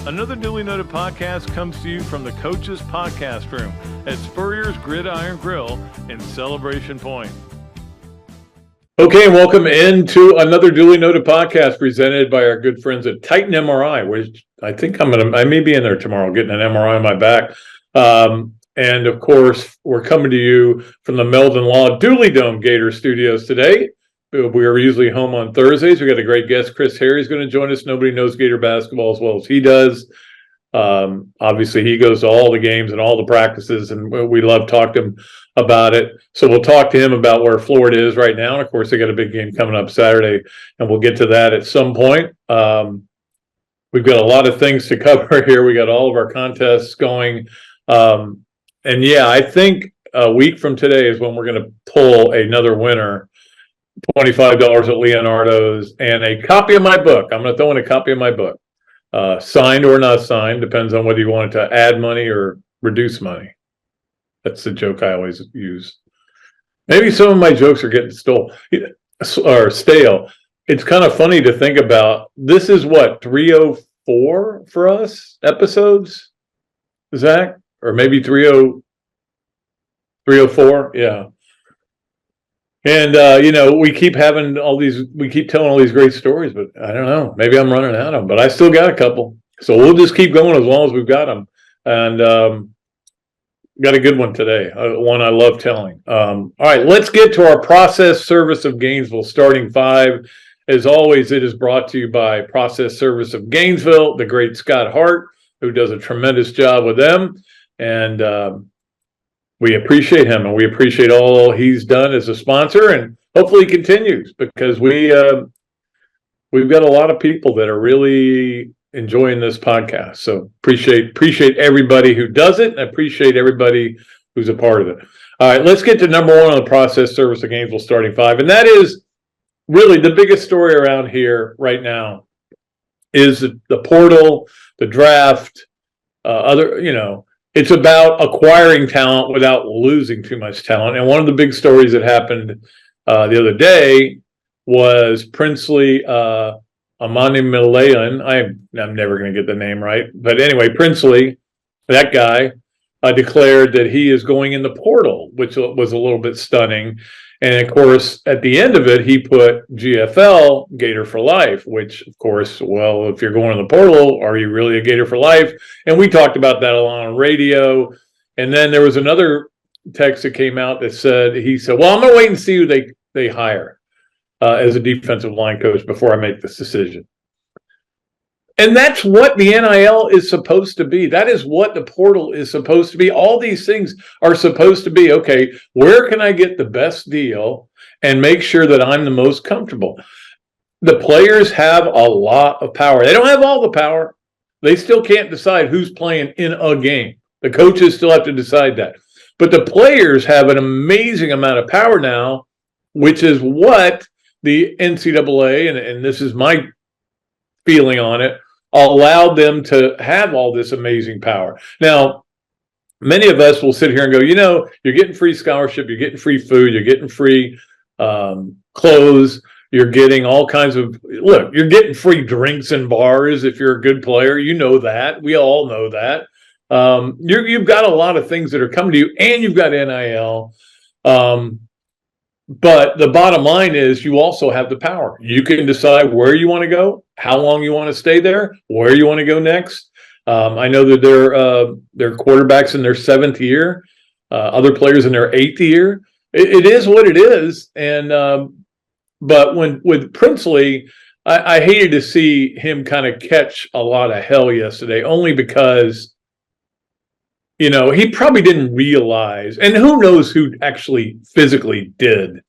Another Dooley Noted podcast comes to you from the Coach's Podcast Room at Spurrier's Gridiron Grill in Celebration Point. Okay, and welcome into another Dooley Noted podcast presented by our good friends at Titan MRI, which I think I may be in there tomorrow getting an MRI on my back. And of course, we're coming to you from the Meldon Law Dooley Dome Gator Studios today. We are usually home on Thursdays. We got a great guest. Chris Harry's going to join us. Nobody knows Gator basketball as well as he does. Obviously, he goes to all the games and all the practices, and we love talking to him about it. So we'll talk to him about where Florida is right now. And of course, they got a big game coming up Saturday, and we'll get to that at some point. We've got a lot of things to cover here. We got all of our contests going. And yeah, I think a week from today is when we're going to pull another winner. $25 at Leonardo's and a copy of my book. I'm going to throw in a copy of my book, signed or not signed, depends on whether you want it to add money or reduce money. That's the joke I always use. Maybe some of my jokes are getting stale. It's kind of funny to think about. This is what, 304 for us episodes, Zach? Or maybe 304? Yeah. And, we keep having we keep telling all these great stories, but I don't know, maybe I'm running out of them, but I still got a couple. So we'll just keep going as long as we've got them. And got a good one today, one I love telling. All right, let's get to our Process Service of Gainesville starting five. As always, it is brought to you by Process Service of Gainesville, the great Scott Hart, who does a tremendous job with them. And, we appreciate him, and we appreciate all he's done as a sponsor, and hopefully he continues, because we've got a lot of people that are really enjoying this podcast. So appreciate everybody who does it, and appreciate everybody who's a part of it. All right, let's get to number one on the Process Service of Gainesville starting five, and that is really the biggest story around here right now is the portal, the draft, It's about acquiring talent without losing too much talent. And one of the big stories that happened the other day was Princely Amani-Milayan. I'm never going to get the name right. But anyway, Princely, that guy, declared that he is going in the portal, which was a little bit stunning. And of course, at the end of it, he put GFL, Gator for Life, which, of course, well, if you're going in the portal, are you really a Gator for Life? And we talked about that a lot on radio. And then there was another text that came out that said, well, I'm going to wait and see who they hire as a defensive line coach before I make this decision. And that's what the NIL is supposed to be. That is what the portal is supposed to be. All these things are supposed to be, okay, where can I get the best deal and make sure that I'm the most comfortable? The players have a lot of power. They don't have all the power. They still can't decide who's playing in a game. The coaches still have to decide that. But the players have an amazing amount of power now, which is what the NCAA, and this is my feeling on it, allowed them to have all this amazing power. Now, many of us will sit here and go, you're getting free scholarship, you're getting free food, you're getting free clothes, you're getting all kinds of, you're getting free drinks and bars if you're a good player. You know that. We all know that. You've got a lot of things that are coming to you, and you've got NIL. But the bottom line is you also have the power. You can decide where you want to go, how long you want to stay there, where you want to go next. I know that they're quarterbacks in their seventh year, other players in their eighth year. It is what it is. And but with Princely, I hated to see him kind of catch a lot of hell yesterday, only because he probably didn't realize, and who knows who actually physically did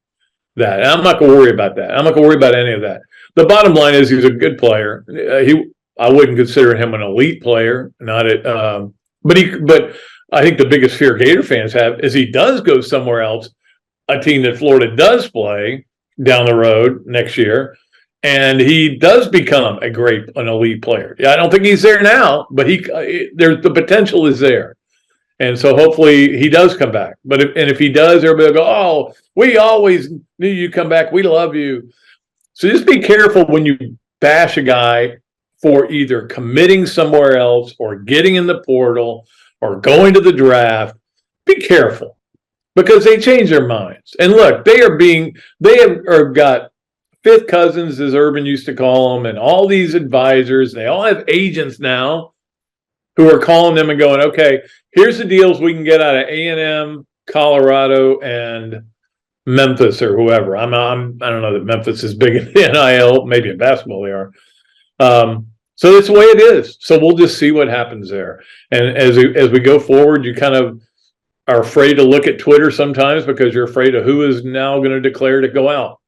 that. And I'm not going to worry about that. I'm not going to worry about any of that. The bottom line is he's a good player. I wouldn't consider him an elite player, but I think the biggest fear Gator fans have is he does go somewhere else, a team that Florida does play down the road next year, and he does become an elite player. Yeah, I don't think he's there now, but the potential is there. And so hopefully he does come back. But if he does, everybody will go, oh, we always knew you'd come back. We love you. So just be careful when you bash a guy for either committing somewhere else or getting in the portal or going to the draft, be careful, because they change their minds. And look, they have got fifth cousins, as Urban used to call them, and all these advisors. They all have agents now who are calling them and going, okay, here's the deals we can get out of A&M, Colorado, and Memphis, or whoever. I don't know that Memphis is big in the NIL, maybe in basketball they are. So that's the way it is. So we'll just see what happens there. And as we go forward, you kind of are afraid to look at Twitter sometimes because you're afraid of who is now going to declare to go out.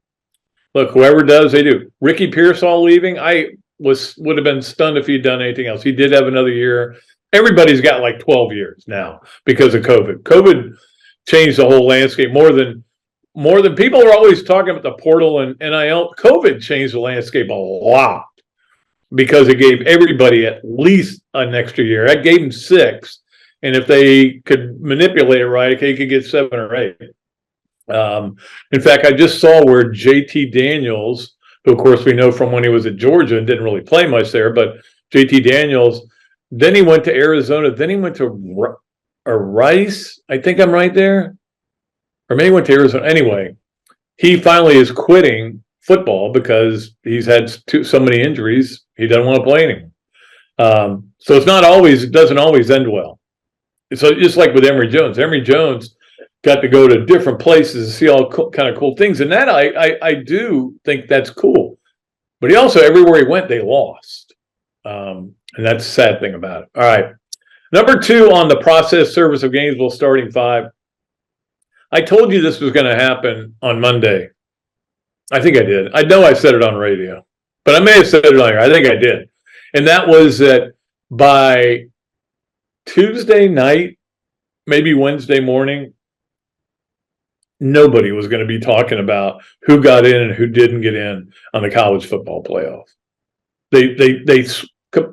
Look, whoever does, they do. Ricky Pearsall leaving, I would have been stunned if he'd done anything else. He did have another year. Everybody's got like 12 years now because of COVID. COVID changed the whole landscape more than people are always talking about the portal and NIL. COVID changed the landscape a lot because it gave everybody at least an extra year. That gave them 6. And if they could manipulate it right, they could get 7 or 8. In fact, I just saw where JT Daniels, who of course we know from when he was at Georgia and didn't really play much there, but JT Daniels, then he went to Arizona, then he went to Rice. I think I'm right there. Or maybe he went to Arizona. Anyway, he finally is quitting football because he's had so many injuries. He doesn't want to play anymore. So it doesn't always end well. So just like with Emory Jones. Emory Jones got to go to different places and see all kind of cool things. And that I do think that's cool. But he also, everywhere he went, they lost. And that's the sad thing about it. All right. Number 2 on the process service of Gainesville starting 5. I told you this was going to happen on Monday. I think I did. I know I said it on radio, but I may have said it on here. I think I did. And that was that by Tuesday night, maybe Wednesday morning, nobody was going to be talking about who got in and who didn't get in on the college football playoff. They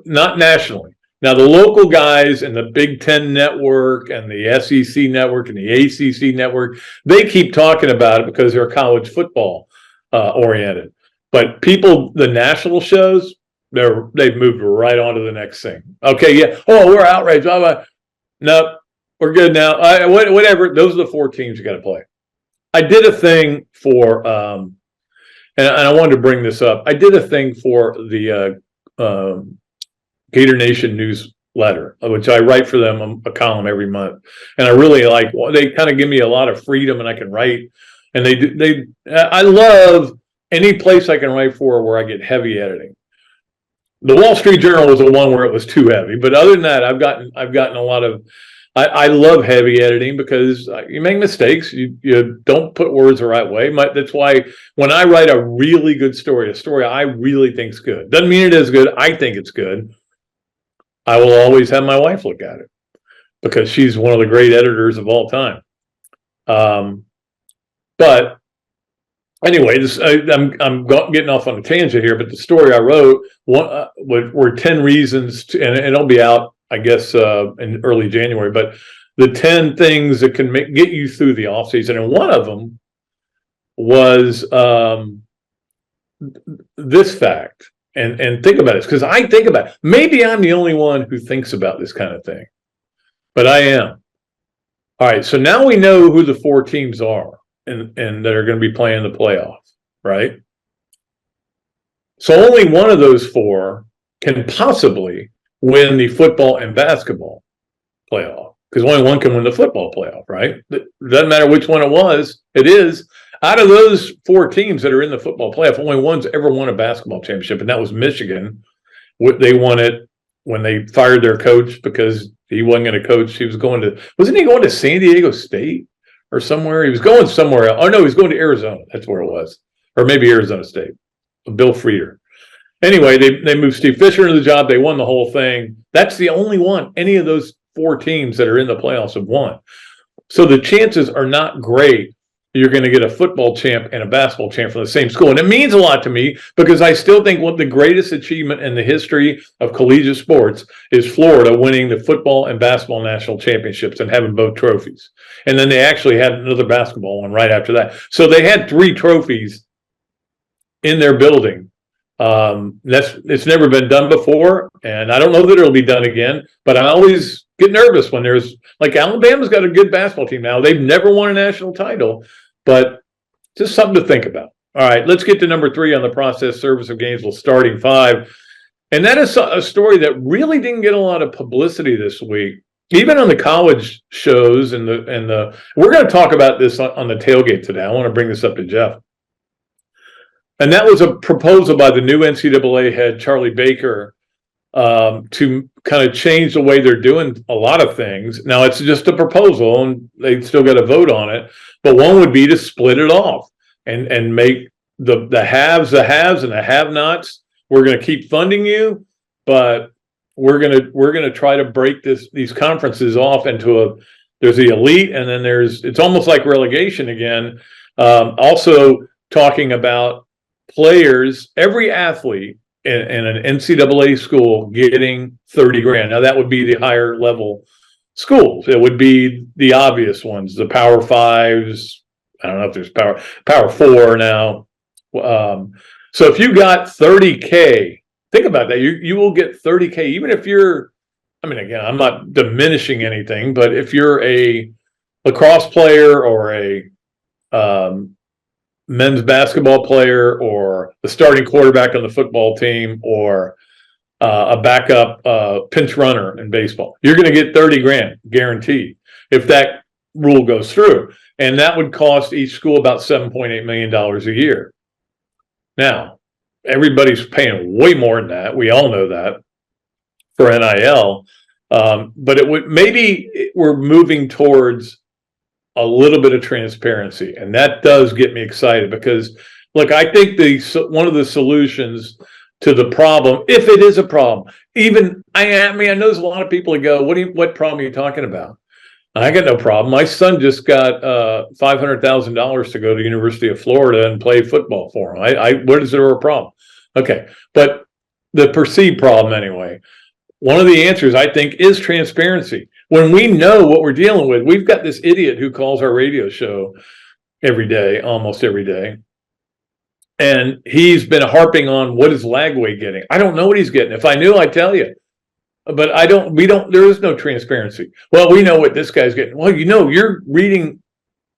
not nationally. Now, the local guys and the Big Ten Network and the SEC Network and the ACC Network, they keep talking about it because they're college football oriented. But people, the national shows, they've moved right on to the next thing. Okay, yeah. Oh, we're outraged. No, we're good now. Whatever. Those are the 4 teams you got to play. I did a thing for, and I wanted to bring this up. I did a thing for the Gator Nation newsletter, which I write for them a column every month, and I really like. They kind of give me a lot of freedom, and I can write. And I love any place I can write for where I get heavy editing. The Wall Street Journal was the one where it was too heavy, but other than that, I've gotten a lot of. I love heavy editing because you make mistakes. You don't put words the right way. That's why when I write a really good story, a story I really think's good, doesn't mean it is good. I think it's good. I will always have my wife look at it because she's one of the great editors of all time. But anyway, I'm getting off on a tangent here. But the story I wrote were 10 reasons, and it'll be out, I guess, in early January. But the 10 things that can get you through the offseason, and one of them was this fact. And think about it, because I think about it. Maybe I'm the only one who thinks about this kind of thing, but I am. All right, so now we know who the 4 teams are and that are going to be playing the playoffs, right? So only one of those 4 can possibly win the football and basketball playoff, because only one can win the football playoff, right? It doesn't matter which one it is. Out of those 4 teams that are in the football playoff, only one's ever won a basketball championship, and that was Michigan. They won it when they fired their coach because he wasn't going to coach. Wasn't he going to San Diego State or somewhere? He was going somewhere else. Oh, no, he was going to Arizona. That's where it was. Or maybe Arizona State. Bill Frieder. Anyway, they moved Steve Fisher into the job. They won the whole thing. That's the only one any of those 4 teams that are in the playoffs have won. So the chances are not great you're going to get a football champ and a basketball champ from the same school. And it means a lot to me because I still think one of the greatest achievement in the history of collegiate sports is Florida winning the football and basketball national championships and having both trophies. And then they actually had another basketball one right after that. So they had 3 trophies in their building It's never been done before, and I don't know that it'll be done again. But I always get nervous when there's like Alabama's got a good basketball team now. They've never won a national title, but just something to think about. All right, let's get to number 3 on the process service of Gainesville starting 5. And that is a story that really didn't get a lot of publicity this week, even on the college shows and the. We're going to talk about this on the tailgate today. I want to bring this up to Jeff. And that was a proposal by the new NCAA head, Charlie Baker, to kind of change the way they're doing a lot of things. Now, it's just a proposal, and they still got to vote on it. But one would be to split it off and make the haves and the have-nots. We're going to keep funding you, but we're going to try to break these conferences off into there's the elite, and then it's almost like relegation again. Also talking about players, every athlete in an NCAA school getting 30 grand. Now that would be the higher level schools. It would be the obvious ones, the Power Fives. I don't know if there's Power Four now. So if you got 30K, think about that. You will get 30K, even if you're, I mean, again, I'm not diminishing anything, but if you're a lacrosse player or a men's basketball player or the starting quarterback on the football team or a backup pinch runner in baseball, you're going to get 30 grand guaranteed if that rule goes through. And that would cost each school about $7.8 million a year. Now, everybody's paying way more than that. We all know that for NIL. But maybe we're moving towards a little bit of transparency. And that does get me excited because, look, I think one of the solutions to the problem, if it is a problem, I mean, I know there's a lot of people that go, what problem are you talking about? I got no problem. My son just got $500,000 to go to the University of Florida and play football for him. What is there a problem? Okay, but the perceived problem anyway. One of the answers, I think, is transparency. When we know what we're dealing with, we've got this idiot who calls our radio show every day, almost every day. And he's been harping on what is Lagway getting. I don't know what he's getting. If I knew, I'd tell you. But there is no transparency. Well, we know what this guy's getting. Well, you're reading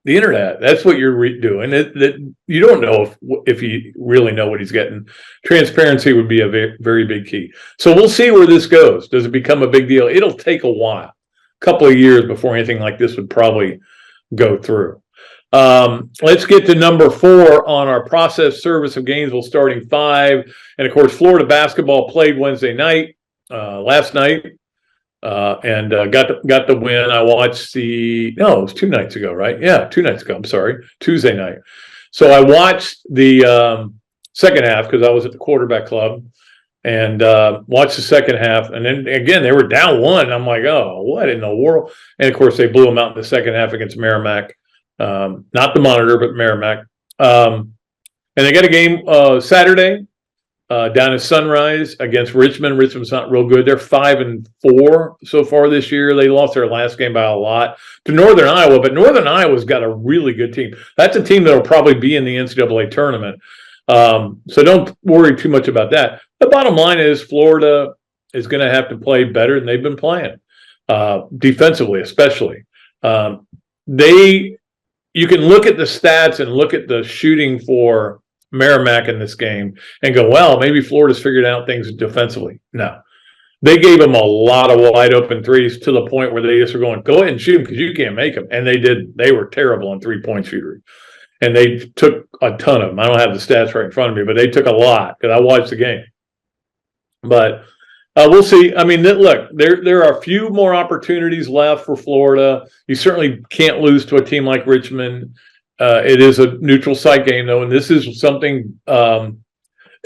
the internet. That's what you're doing. That you don't know if you really know what he's getting. Transparency would be a very, very big key. So we'll see where this goes. Does it become a big deal? It'll take a while, a couple of years before anything like this would probably go through. Let's get to number 4 on our process service of Gainesville starting 5. And of course, Florida basketball played Wednesday night. Last night, and got the win. I watched it was 2 nights ago, right? Yeah, 2 nights ago. I'm sorry, Tuesday night. So I watched the second half because I was at the quarterback club, and watched the second half. And then again, they were down 1. I'm like, oh, what in the world? And of course, they blew them out in the second half against Merrimack, not the Monitor, but Merrimack. And they got a game Saturday. Down in Sunrise against Richmond. Richmond's not real good. They're 5-4 so far this year. They lost their last game by a lot to Northern Iowa, but Northern Iowa's got a really good team. That's a team that'll probably be in the NCAA tournament. So don't worry too much about that. The bottom line is Florida is going to have to play better than they've been playing, defensively especially. You can look at the stats and look at the shooting for Merrimack in this game and go, well, maybe Florida's figured out things defensively. No, they gave them a lot of wide open threes to the point where they just were going, go ahead and shoot them because you can't make them. And they did. They were terrible on 3-point shooters, and they took a ton of them. I don't have the stats right in front of me, but they took a lot because I watched the game. But we'll see. I mean, look, there are a few more opportunities left for Florida. You certainly can't lose to a team like Richmond. It is a neutral site game, though, and this is something Todd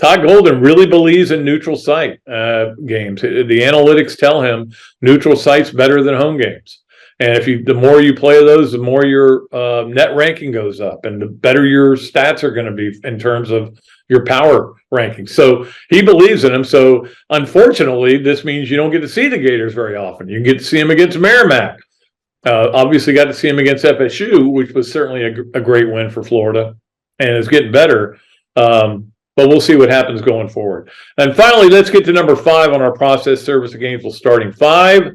Golden really believes in neutral site games. The analytics tell him neutral site's better than home games. And the more you play those, the more your net ranking goes up and the better your stats are going to be in terms of your power ranking. So he believes in them. So unfortunately, this means you don't get to see the Gators very often. You can get to see them against Merrimack. Obviously got to see him against FSU, which was certainly a great win for Florida and is getting better. But but we'll see what happens going forward. And finally, let's get to number 5 on our process service of Gainesville starting 5.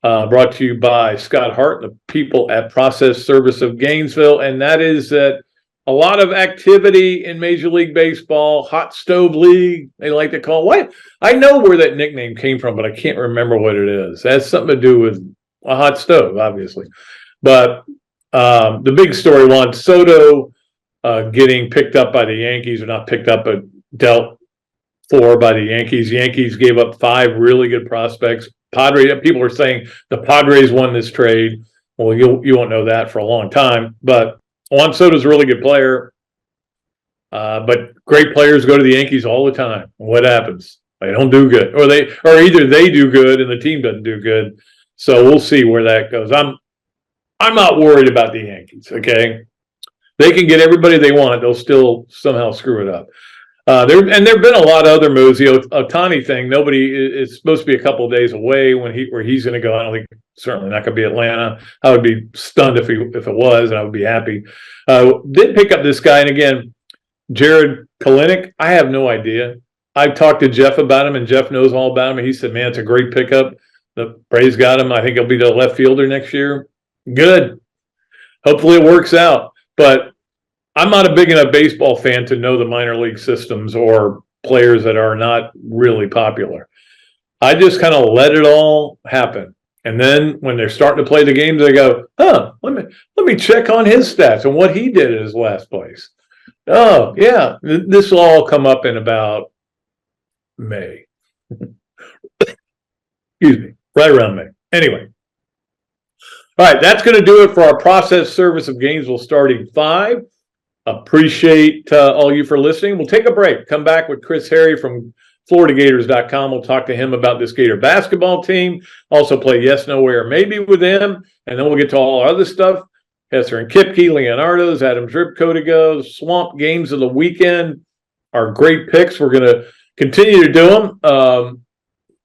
Brought to you by Scott Hart and the people at Process Service of Gainesville. And that is that a lot of activity in Major League Baseball, hot stove league, they like to call. What? I know where that nickname came from, but I can't remember what it is. It has something to do with a hot stove, obviously. But the big story, Juan Soto getting picked up by the Yankees, or not picked up, but dealt for by the Yankees. Yankees gave up 5 really good prospects. People are saying the Padres won this trade. Well, you won't know that for a long time, but Juan Soto's a really good player. But great players go to the Yankees all the time. What happens? They don't do good, or either they do good and the team doesn't do good. So we'll see where that goes. I'm not worried about the Yankees. Okay, they can get everybody they want. They'll still somehow screw it up. There've been a lot of other moves. The Ohtani thing, it's supposed to be a couple of days away where he's going to go. I don't think, certainly not going to be Atlanta. I would be stunned if it was, and I would be happy. Did pick up this guy, and again, Jared Kalenic. I have no idea. I've talked to Jeff about him, and Jeff knows all about him. And he said, "Man, it's a great pickup. The Braves got him. I think he'll be the left fielder next year. Good. Hopefully it works out." But I'm not a big enough baseball fan to know the minor league systems or players that are not really popular. I just kind of let it all happen. And then when they're starting to play the games, they go, let me check on his stats and what he did in his last place. Oh, yeah, this will all come up in about May. Excuse me, right around May. Anyway. All right, that's going to do it for our process service of Gainesville starting 5. Appreciate all you for listening. We'll take a break. Come back with Chris Harry from FloridaGators.com. We'll talk to him about this Gator basketball team. Also play Yes, No, Where, Maybe with him. And then we'll get to all our other stuff. Hesser and Kipke, Leonardo's, Adam's Ribco to go. Swamp games of the weekend are great picks. We're going to continue to do them.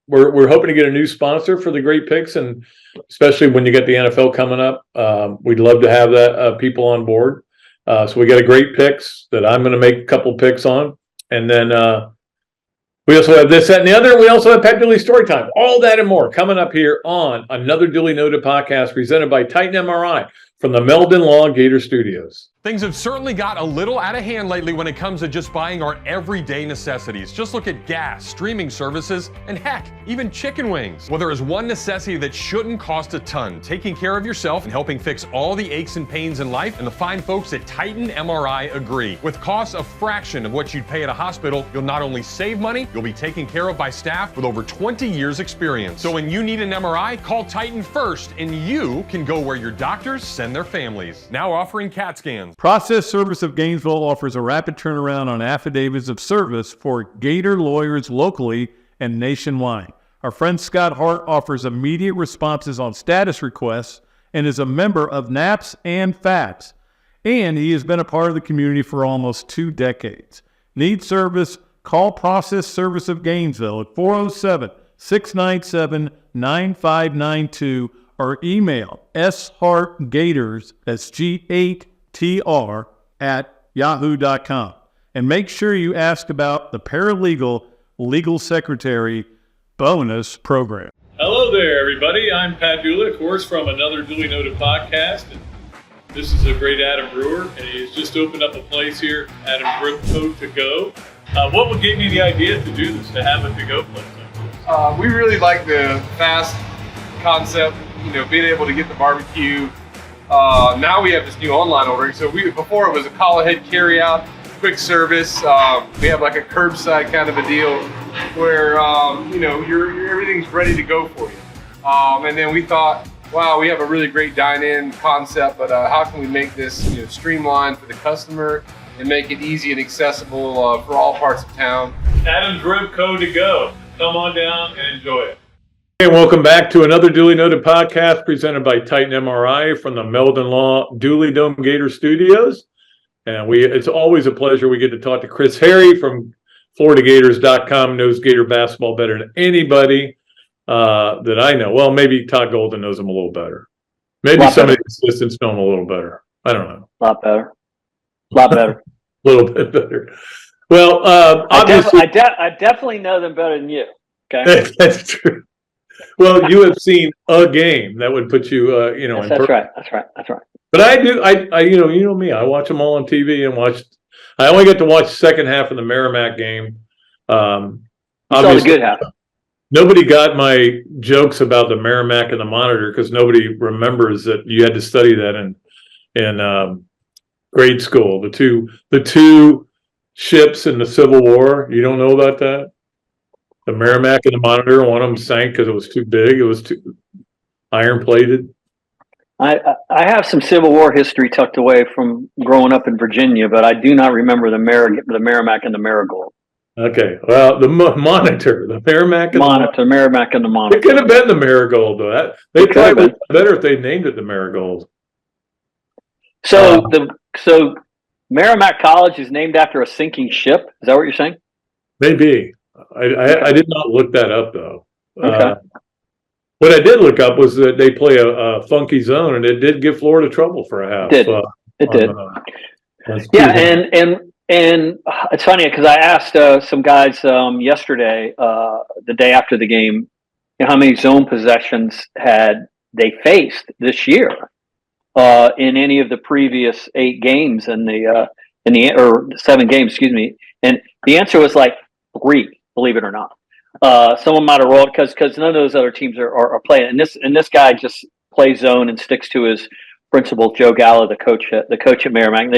We're hoping to get a new sponsor for the great picks, and especially when you get the NFL coming up. We'd love to have that people on board. So we got a great picks that I'm going to make a couple picks on. And then we also have this, that, and the other. We also have Pat Dooley Storytime. All that and more coming up here on another Dooley Noted podcast presented by Titan MRI from the Meldon Law Gator Studios. Things have certainly got a little out of hand lately when it comes to just buying our everyday necessities. Just look at gas, streaming services, and heck, even chicken wings. Well, there is one necessity that shouldn't cost a ton: taking care of yourself and helping fix all the aches and pains in life. And the fine folks at Titan MRI agree. With costs a fraction of what you'd pay at a hospital, you'll not only save money, you'll be taken care of by staff with over 20 years experience. So when you need an MRI, call Titan first, and you can go where your doctors send their families. Now offering CAT scans. Process Service of Gainesville offers a rapid turnaround on affidavits of service for Gator lawyers locally and nationwide. Our friend Scott Hart offers immediate responses on status requests and is a member of NAPS and FATS. And he has been a part of the community for almost 2 decades. Need service? Call Process Service of Gainesville at 407-697-9592 or email shartgators, that's G8TR, at yahoo.com. And make sure you ask about the paralegal legal secretary bonus program. Hello there, everybody. I'm Pat Dooley, of course, from another Dooley Noted podcast. And this is a great Adam Brewer, and he's just opened up a place here, Adam's Ribco to go. What gave you the idea to do this, to have a to-go place like this? We really like the fast concept, being able to get the barbecue. Now we have this new online ordering. So before it was a call ahead carry out, quick service. We have like a curbside kind of a deal where everything's ready to go for you. And then we thought, wow, we have a really great dine-in concept, but how can we make this streamlined for the customer and make it easy and accessible for all parts of town? Adam's Ribco to go. Come on down and enjoy it. And welcome back to another Dooley Noted podcast presented by Titan MRI from the Meldon Law Dooley Dome Gator Studios. And it's always a pleasure. We get to talk to Chris Harry from FloridaGators.com, knows Gator basketball better than anybody that I know. Well, maybe Todd Golden knows him a little better. Maybe some of the assistants know him a little better. I don't know. A lot better. A little bit better. Well, obviously I definitely know them better than you. Okay, that's true. Well, you have seen a game that would put you, yes, in. that's right. That's right. That's right. But I do, you know me. I watch them all on TV and watch. I only get to watch the second half of the Merrimack game. You saw the Obviously, good half. nobody got my jokes about the Merrimack and the Monitor because nobody remembers that you had to study that in grade school. The two ships in the Civil War. You don't know about that? The Merrimack and the Monitor. One of them sank because it was too big. It was too iron plated. I have some Civil War history tucked away from growing up in Virginia, but I do not remember the Merrimack and the Marigold. Okay, well, the Monitor, the Merrimack and Monitor, Merrimack and the it Monitor. could have been the Marigold, though. They It could have probably been. better if they named it the Marigold. So so Merrimack College is named after a sinking ship. Is that what you're saying? Maybe. I did not look that up, though. Okay. What I did look up was that they play a funky zone, and it did give Florida trouble for a half. It did. It did. Yeah, and it's funny because I asked some guys yesterday, the day after the game, how many zone possessions had they faced this year in any of the previous 8 games or 7 games, excuse me. And the answer was like 3, believe it or not. Someone might have rolled because none of those other teams are playing. And this guy just plays zone and sticks to his principal. Joe Gallo, the coach at Merrimack.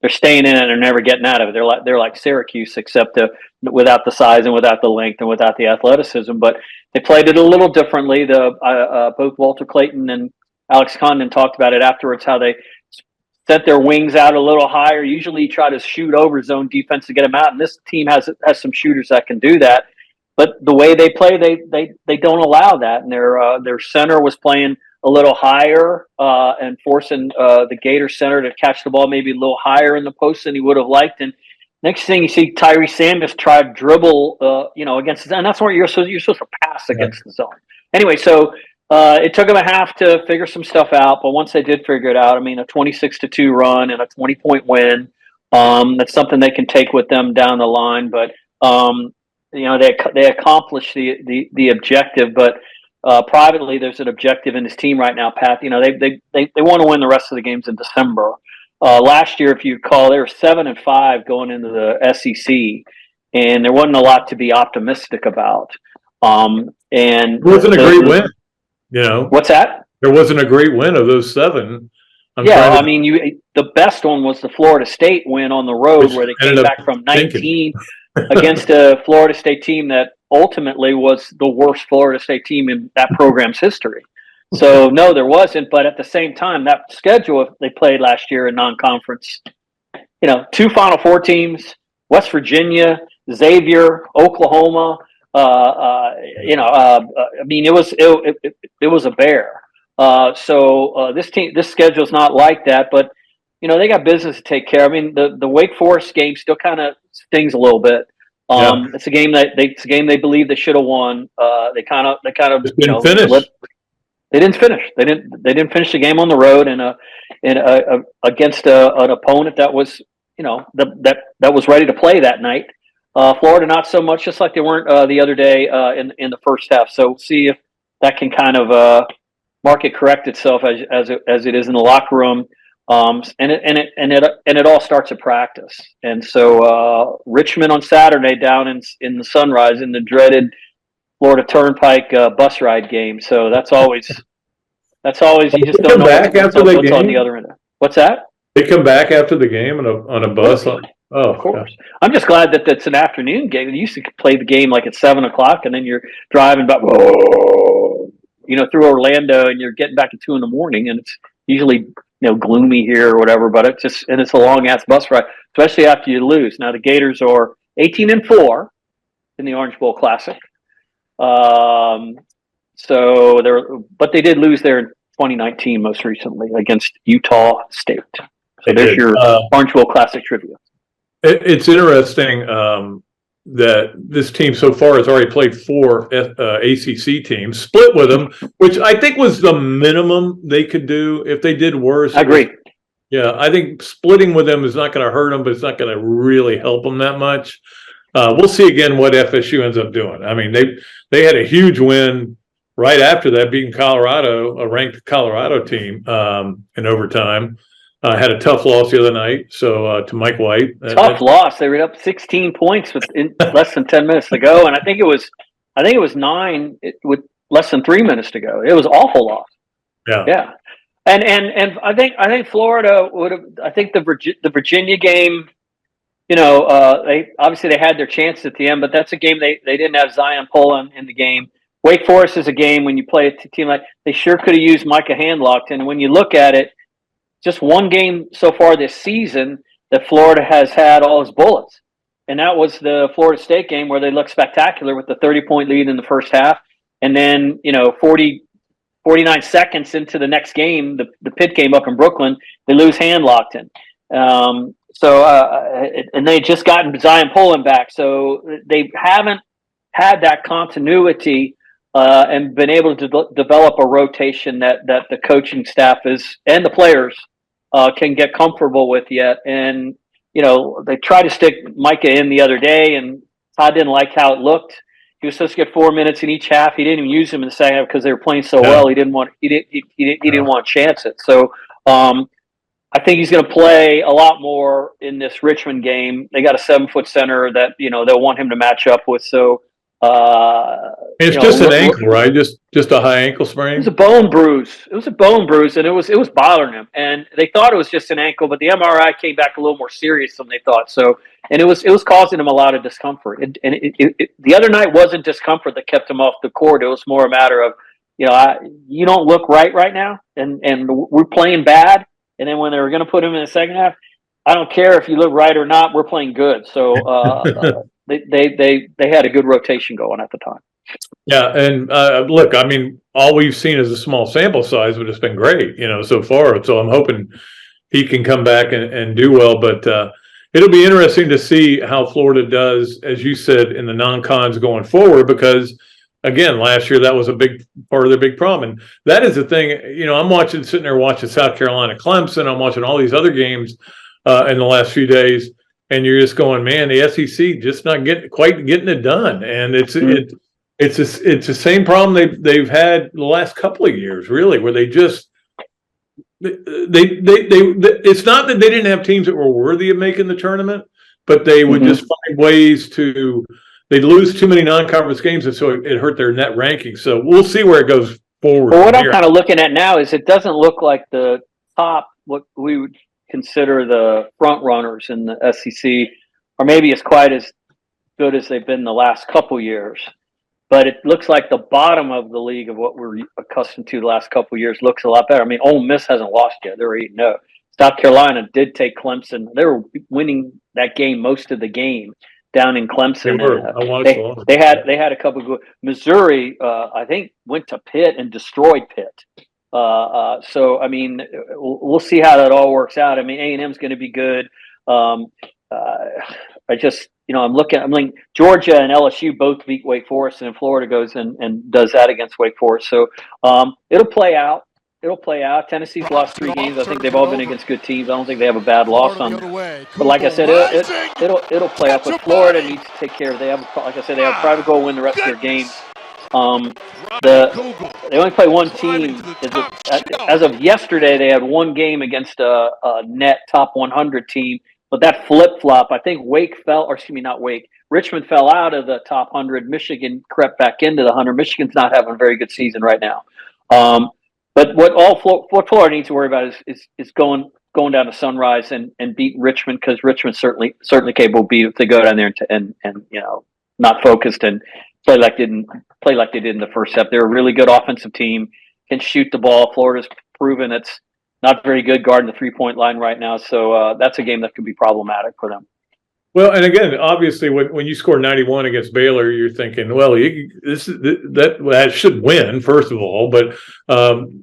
They're staying in it and they're never getting out of it. They're like Syracuse, except without the size and without the length and without the athleticism. But they played it a little differently. Both Walter Clayton and Alex Condon talked about it afterwards, how they set their wings out a little higher. Usually try to shoot over zone defense to get them out. And this team has some shooters that can do that. But the way they play, they don't allow that. And their center was playing a little higher and forcing the Gator center to catch the ball maybe a little higher in the post than he would have liked. And next thing you see, Tyree Sanders try to dribble, against the zone. And that's what you're supposed to pass against the zone. Anyway, so it took them a half to figure some stuff out. But once they did figure it out, I mean, a 26-2 run and a 20-point win, that's something they can take with them down the line. But they accomplished the objective, but privately there's an objective in this team right now, Pat. They want to win the rest of the games in December. Last year, if you recall, they were 7-5 going into the SEC, and there wasn't a lot to be optimistic about. And it wasn't a great win. What's that? There wasn't a great win of those 7. The best one was the Florida State win on the road, where they came back from 19 against a Florida State team that ultimately was the worst Florida State team in that program's history. So no, there wasn't. But at the same time, that schedule they played last year in non-conference, 2 Final Four teams, West Virginia, Xavier, Oklahoma. It was a bear. So this schedule is not like that, but they got business to take care of. I mean, the Wake Forest game still kind of stings a little bit. It's a game they believe they should have won. They kind of didn't finish. They didn't finish. They didn't finish the game on the road against an opponent that was that was ready to play that night. Florida not so much, just like they weren't the other day in the first half. So see if that can kind of market correct itself as it is in the locker room. And it all starts at practice. And so Richmond on Saturday down in the Sunrise in the dreaded Florida Turnpike bus ride game. So that's always you just don't know what's on the other end. What's that? They come back after the game on a bus. Of course. Yeah. I'm just glad that it's an afternoon game. They used to play the game like at 7:00, and then you're driving back, through Orlando, and you're getting back at 2 a.m, and it's usually gloomy here or whatever. But it's a long ass bus ride, especially after you lose. Now the Gators are 18-4 in the Orange Bowl Classic. But they did lose there in 2019 most recently against Utah State. So there's your Orange Bowl Classic trivia. It's interesting that this team so far has already played 4 ACC teams, split with them, which I think was the minimum they could do. If they did worse, I agree. Yeah, I think splitting with them is not going to hurt them, but it's not going to really help them that much. We'll see again what FSU ends up doing. I mean, they had a huge win right after that, beating Colorado, a ranked Colorado team in overtime. Had a tough loss the other night, so to Mike White. Tough loss. They were up 16 points with less than 10 minutes to go, and I think it was 9 with less than 3 minutes to go. It was an awful loss. Yeah. And I think Florida would have. I think the Virginia game. They obviously had their chance at the end, but that's a game they didn't have Zion Poland in the game. Wake Forest is a game when you play a team like they sure could have used Micah Handlockton. And when you look at it, just one game so far this season that Florida has had all his bullets, and that was the Florida State game where they looked spectacular with the 30-point lead in the first half, and then 49 seconds into the next game, the Pitt game up in Brooklyn, they lose Handlockton. And they just gotten Zion Poland back, so they haven't had that continuity and been able to develop a rotation that the coaching staff and the players can get comfortable with yet. And they tried to stick Micah in the other day, and Todd didn't like how it looked. He was supposed to get 4 minutes in each half. He didn't even use him in the second half because they were playing so well. He didn't want to chance it. So I think he's going to play a lot more in this Richmond game. They got a 7-foot center that they'll want him to match up with. So it's just an ankle, right? Just a high ankle sprain. It was a bone bruise. And it was bothering him. And they thought it was just an ankle, but the MRI came back a little more serious than they thought. So, and it was causing him a lot of discomfort. The other night wasn't discomfort that kept him off the court. It was more a matter of, you don't look right now, and we're playing bad. And then when they were going to put him in the second half, I don't care if you look right or not. We're playing good. So they had a good rotation going at the time. Yeah, and look, I mean, all we've seen is a small sample size, but it's been great, so far. So I'm hoping he can come back and do well. But it'll be interesting to see how Florida does, as you said, in the non-cons going forward, because again, last year that was a big part of their big problem. And that is the thing, I'm sitting there watching South Carolina, Clemson. I'm watching all these other games in the last few days, and you're just going, man, the SEC just not getting it done. And it's the same problem they've had the last couple of years, really, where they just it's not that they didn't have teams that were worthy of making the tournament, but they would just find ways to. They'd lose too many non-conference games, and so it hurt their net ranking. So we'll see where it goes forward. Well, what I'm kind of looking at now is it doesn't look like the top, what we would consider the front runners in the SEC, or maybe it's quite as good as they've been the last couple years. But it looks like the bottom of the league of what we're accustomed to the last couple of years looks a lot better. I mean, Ole Miss hasn't lost yet. They're 8-0. South Carolina did take Clemson. They were winning that game most of the game down in Clemson. They had a couple of good. Missouri, I think, went to Pitt and destroyed Pitt. So I mean, we'll see how that all works out. I mean, A&M's going to be good. I just, I'm like Georgia and LSU both beat Wake Forest, and then Florida goes and does that against Wake Forest. So it'll play out. Tennessee's lost 3 games. I think they've all been against good teams. I don't think they have a bad loss on them. But like I said, it'll play out. But Florida needs to take care of. They have private goal win the rest of their games. They only play one team. As of yesterday, they had one game against a net top 100 team. But that flip-flop, I think Richmond fell out of the top 100. Michigan crept back into the 100. Michigan's not having a very good season right now. But what Florida needs to worry about is going down to Sunrise and beat Richmond, because Richmond's certainly capable of beat if they go down there and not focused and play like they did in the first step. They're a really good offensive team, can shoot the ball. Florida's proven it's not very good guarding the 3-point line right now, so that's a game that could be problematic for them. Well, and again, obviously, when you score 91 against Baylor, you're thinking, well, that should win, first of all. But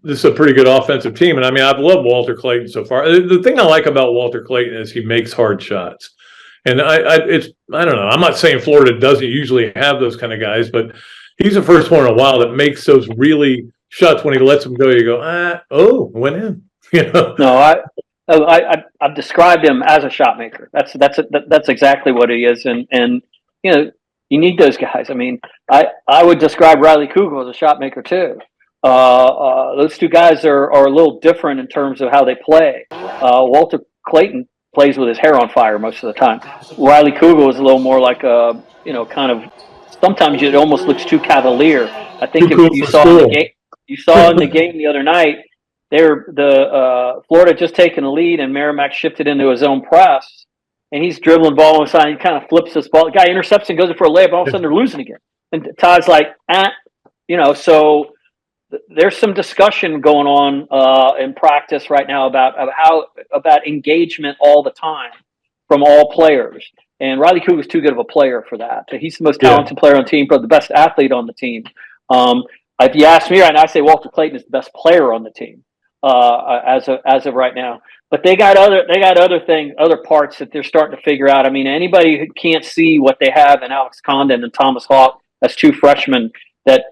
this is a pretty good offensive team, and I mean, I've loved Walter Clayton so far. The thing I like about Walter Clayton is he makes hard shots, and I don't know. I'm not saying Florida doesn't usually have those kind of guys, but he's the first one in a while that makes those really shots. When he lets them go, you go, went in. No, I've described him as a shot maker. That's exactly what he is, and you know, you need those guys. I mean, I would describe Riley Kugel as a shot maker too. Those two guys are a little different in terms of how they play. Walter Clayton plays with his hair on fire most of the time. Riley Kugel is a little more like a, kind of, sometimes it almost looks too cavalier. I think if you saw in the game, in the game the other night, Florida just taken a lead and Merrimack shifted into his own press, and he's dribbling ball on the side. He kind of flips this ball. The guy intercepts and goes in for a layup. All of a sudden they're losing again. And Todd's like, so there's some discussion going on in practice right now about engagement all the time from all players. And Riley Kugel is too good of a player for that. He's the most talented player on the team, but the best athlete on the team. If you ask me right now, I say Walter Clayton is the best player on the team as of right now. But they got other parts that they're starting to figure out. I mean, anybody who can't see what they have in Alex Condon and Thomas Hawk as two freshmen, that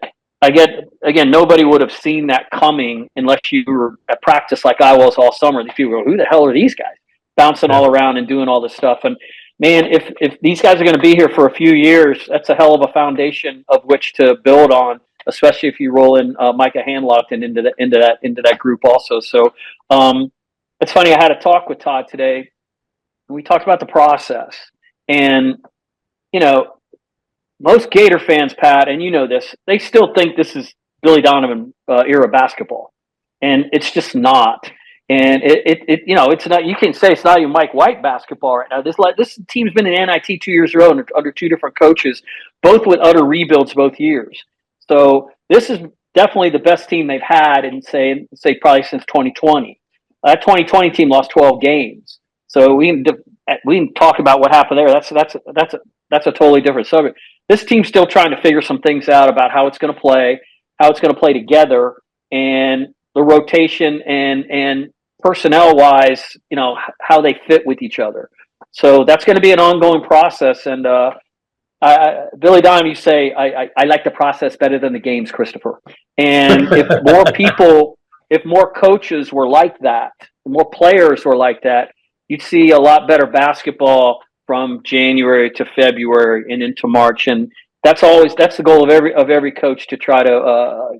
again, nobody would have seen that coming unless you were at practice like I was all summer. These people go, who the hell are these guys bouncing all around and doing all this stuff? And man, if these guys are going to be here for a few years, that's a hell of a foundation of which to build on, especially if you roll in Micah Handlockton into that group also. So it's funny. I had a talk with Todd today, and we talked about the process. And most Gator fans, Pat, and you know this, they still think this is Billy Donovan era basketball, and it's just not. And it's not. You can say it's not even Mike White basketball right now. This team's been in NIT 2 years in a row under two different coaches, both with utter rebuilds both years. So this is definitely the best team they've had in say probably since 2020. That 2020 team lost 12 games. So we can talk about what happened there. That's a totally different subject. This team's still trying to figure some things out about how it's going to play together, and the rotation and personnel wise, how they fit with each other. So that's going to be an ongoing process. And Billy Donovan, you say, I like the process better than the games, Christopher. And if more coaches were like that, more players were like that, you'd see a lot better basketball from January to February and into March. And that's the goal of every coach, to try to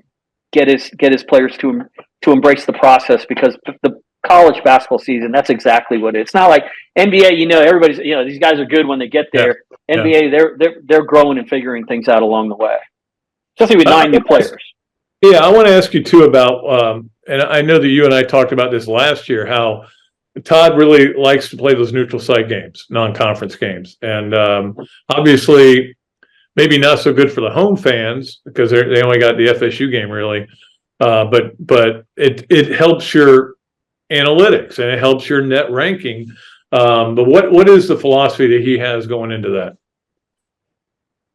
get his players to embrace the process, because the college basketball season, that's exactly what it is. It's not like NBA, everybody's, these guys are good when they get there. Yeah. NBA, they're growing and figuring things out along the way, especially with 9 new players. Yeah, I want to ask you too about, and I know that you and I talked about this last year, how Todd really likes to play those neutral site games, non-conference games. And obviously, maybe not so good for the home fans because they only got the FSU game really. But it helps your analytics and it helps your net ranking. But what is the philosophy that he has going into that?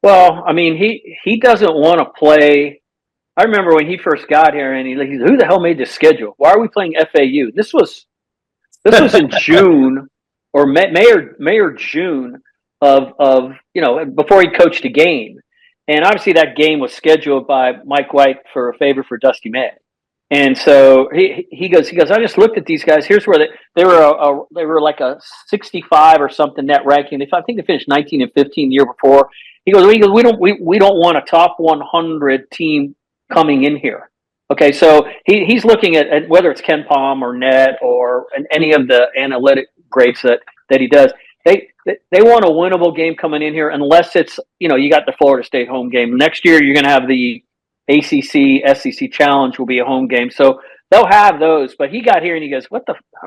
Well, I mean, he doesn't want to play. I remember when he first got here, and he said, who the hell made this schedule? Why are we playing FAU? This was in June or May or June of before he coached a game. And obviously that game was scheduled by Mike White for a favor for Dusty May. And so he goes, I just looked at these guys. Here's where they were like a 65 or something net ranking. I think they finished 19 and 15 the year before. He goes, we don't want a top 100 team coming in here. Okay, so he's looking at whether it's Ken Palm or net or any of the analytic grades that he does. They want a winnable game coming in here, unless it's, you got the Florida State home game. Next year, you're going to have the ACC, SEC Challenge will be a home game. So they'll have those. But he got here and he goes,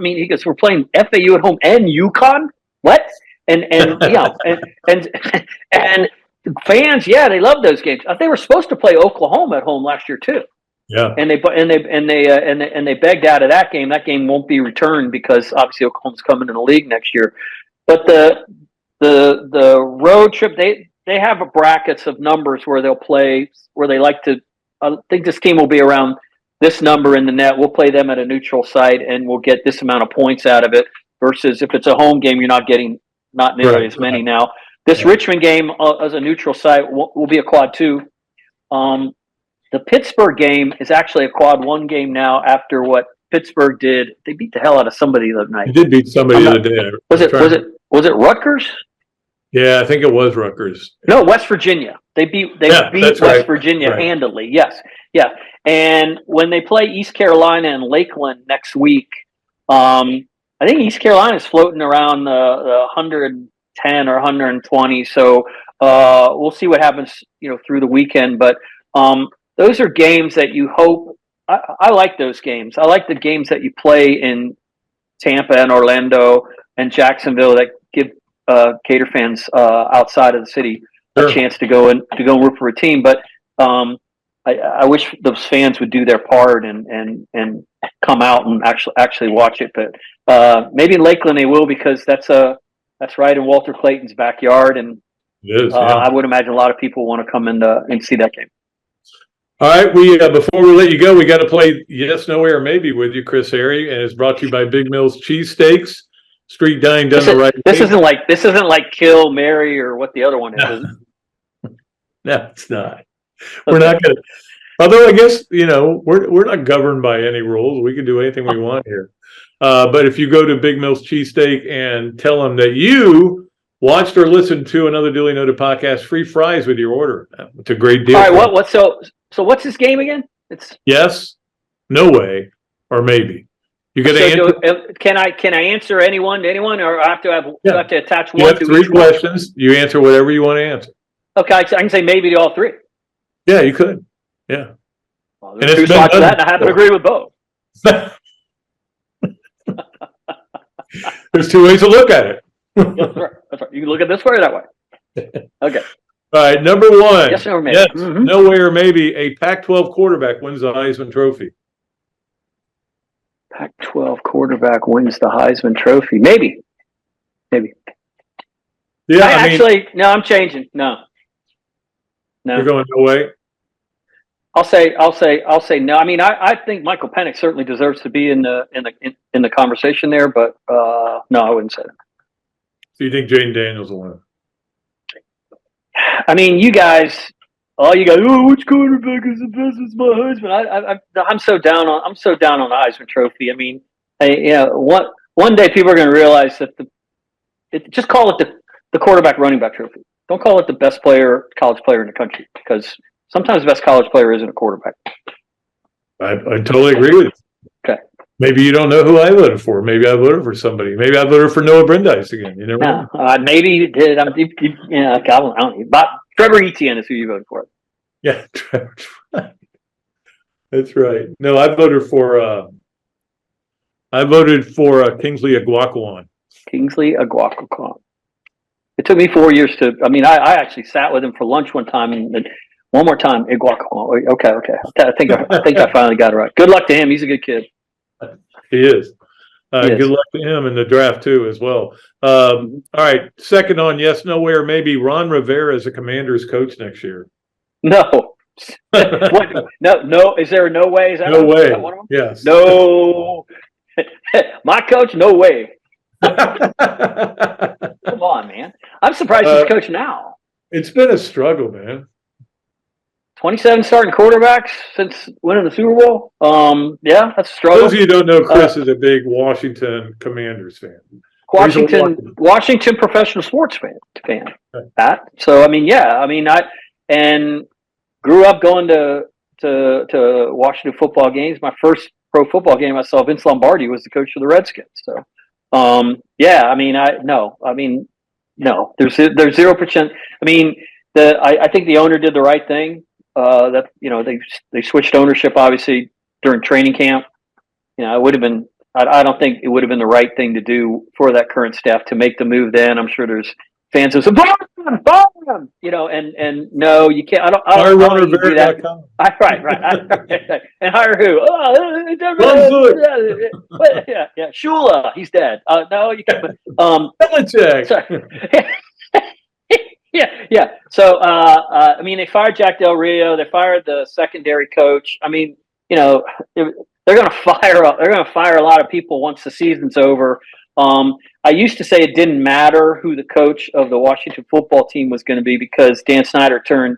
he goes, we're playing FAU at home and UConn? What? And fans, they love those games. They were supposed to play Oklahoma at home last year too. Yeah, and they begged out of that game. That game won't be returned because obviously Oklahoma's coming in the league next year. But the road trip, they have a brackets of numbers where they'll play, where they like to. I think this team will be around this number in the net. We'll play them at a neutral site, and we'll get this amount of points out of it. Versus if it's a home game, you're not getting nearly as many now. This Richmond game as a neutral site will be a quad 2. The Pittsburgh game is actually a quad 1 game now after what Pittsburgh did. They beat the hell out of somebody the other night. He did beat somebody the other day. Was it Rutgers? Yeah, I think it was Rutgers. No, West Virginia. They beat West Virginia handily. Yes, yeah. And when they play East Carolina and Lakeland next week, I think East Carolina is floating around the 110 or 120. So we'll see what happens, through the weekend. But those are games that you hope. I like those games. I like the games that you play in Tampa and Orlando and Jacksonville that give Gator fans outside of the city a chance to go and root for a team. But I wish those fans would do their part and come out and actually watch it. But maybe in Lakeland they will, because that's right in Walter Clayton's backyard, and it is, I would imagine a lot of people want to come and see that game. All right, we before we let you go, we got to play Yes, No, Or Maybe with you, Chris Harry, and it's brought to you by Big Mills Cheesesteaks. Street dining done the right way. This isn't like Kill, Marry, or what the other one is. No, it's not. We're not going to. Although I guess we're not governed by any rules. We can do anything we want here. But if you go to Big Mills Cheesesteak and tell them that you watched or listened to another Duly Noted podcast, free fries with your order. It's a great deal. All right, so what's this game again? It's yes, no way, or maybe. You got to answer. Can I answer anyone to anyone, or I have to attach one? You have 3 questions. You answer whatever you want to answer. Okay, I can say maybe to all 3. Yeah, you could. Yeah. Well, there's 2 slots for that, and I happen to agree with both. There's 2 ways to look at it. That's right. You can look at this way or that way. Okay. All right, number 1. Yes, or maybe. Yes, no way or maybe a Pac-12 quarterback wins the Heisman Trophy. Pac-12 quarterback wins the Heisman Trophy. Maybe. Yeah, no, I'm changing. No. You're going no way. I'll say no. I mean, I think Michael Penix certainly deserves to be in the conversation there, but no, I wouldn't say that. So you think Jaden Daniels will win? I mean, you guys, which quarterback is the best? It's my husband. I'm so down on the Heisman Trophy. I mean, one day people are going to realize that just call it the quarterback running back trophy. Don't call it the best college player in the country, because sometimes the best college player isn't a quarterback. I totally agree with you. Okay. Maybe you don't know who I voted for. Maybe I voted for somebody. Maybe I voted for Noah Brandeis again. You never know. Maybe you did. I don't know. But Trevor Etienne is who you voted for. Yeah, Trevor. That's right. No, I voted for Kingsley Aguaquan. Kingsley Aguaquan. It took me 4 years I actually sat with him for lunch one time, and one more time, Aguaquan. Okay. I think I finally got it right. Good luck to him. He's a good kid. He is. Good luck to him in the draft too, as well. All right. Second on yes, no way, or maybe Ron Rivera is a Commanders coach next year. No. What? No. Is there no way? Is that no way? Is that one of them? Yes. No. My coach, no way. Come on, man. I'm surprised he's coach now. It's been a struggle, man. 27 starting quarterbacks since winning the Super Bowl. Yeah, that's a struggle. Those of you who don't know, Chris is a big Washington Commanders fan. Washington professional sports fan. Okay. That. So I grew up going to Washington football games. My first pro football game I saw, Vince Lombardi was the coach of the Redskins. So no. There's 0%. I mean, I think the owner did the right thing. They switched ownership obviously during training camp. It would have been. I don't think it would have been the right thing to do for that current staff to make the move. Then I'm sure there's fans who say, "Bomb!" and no, you can't. I don't want to do that. Right. And hire who? Yeah. Shula, he's dead. No, you can't. Belichick. Yeah. So, they fired Jack Del Rio. They fired the secondary coach. I mean, they're going to fire a lot of people once the season's over. I used to say it didn't matter who the coach of the Washington football team was going to be, because Dan Snyder turned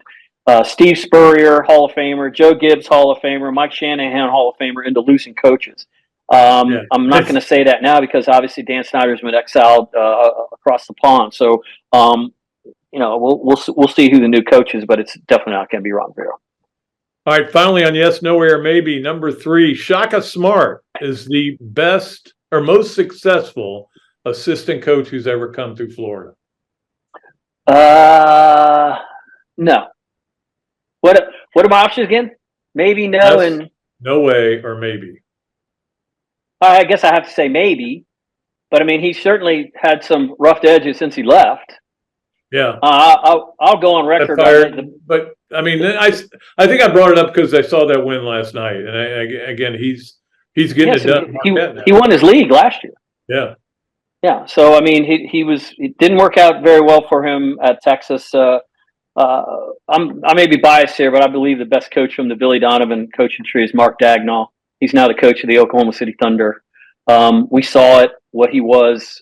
Steve Spurrier, Hall of Famer, Joe Gibbs, Hall of Famer, Mike Shanahan, Hall of Famer, into losing coaches. I'm not going to say that now because obviously Dan Snyder's been exiled across the pond. So, we'll see who the new coach is, but it's definitely not going to be Ron Rivera. All right, finally on Yes, Nowhere, Maybe, number 3, Shaka Smart is the best or most successful assistant coach who's ever come through Florida. No. What are my options again? Maybe, no, Yes, and no way, or maybe. I guess I have to say maybe. But I mean, he certainly had some rough edges since he left. Yeah. I'll go on record. But I mean, I think I brought it up because I saw that win last night, and again, he's getting it done. He won his league last year. Yeah. Yeah. So I mean, it didn't work out very well for him at Texas. I may be biased here, but I believe the best coach from the Billy Donovan coaching tree is Mark Dagnall. He's now the coach of the Oklahoma City Thunder. We saw it, what he was.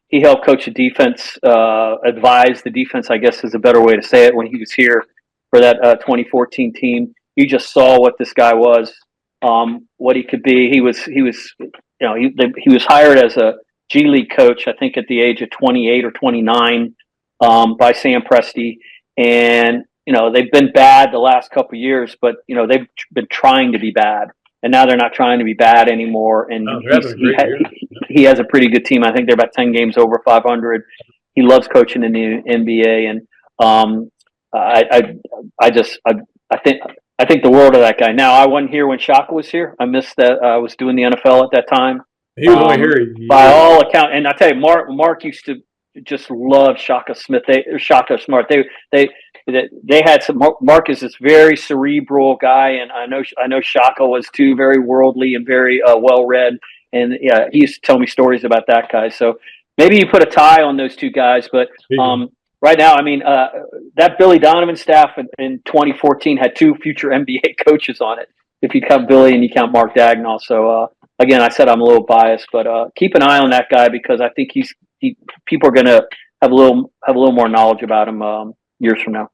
He helped coach the defense, advise the defense, I guess is a better way to say it, when he was here for that 2014 team. You just saw what this guy was, what he could be. He was hired as a G League coach, I think at the age of 28 or 29, by Sam Presti. And, they've been bad the last couple of years, but, they've been trying to be bad. And now they're not trying to be bad anymore. And he has a pretty good team. I think they're about 10 games over 500. He loves coaching in the NBA. And I think the world of that guy. Now, I wasn't here when Shaka was here. I missed that. I was doing the NFL at that time. He was only here. By all accounts. And I tell you, Mark used to just love Shaka Smart. They had some. Mark is this very cerebral guy, and I know Shaka was too, very worldly and very well read. And yeah, he used to tell me stories about that guy. So maybe you put a tie on those two guys, but right now, I mean, that Billy Donovan staff in 2014 had 2 future NBA coaches on it. If you count Billy and you count Mark Dagnall. So again, I said I'm a little biased, but keep an eye on that guy because I think people are going to have a little more knowledge about him years from now.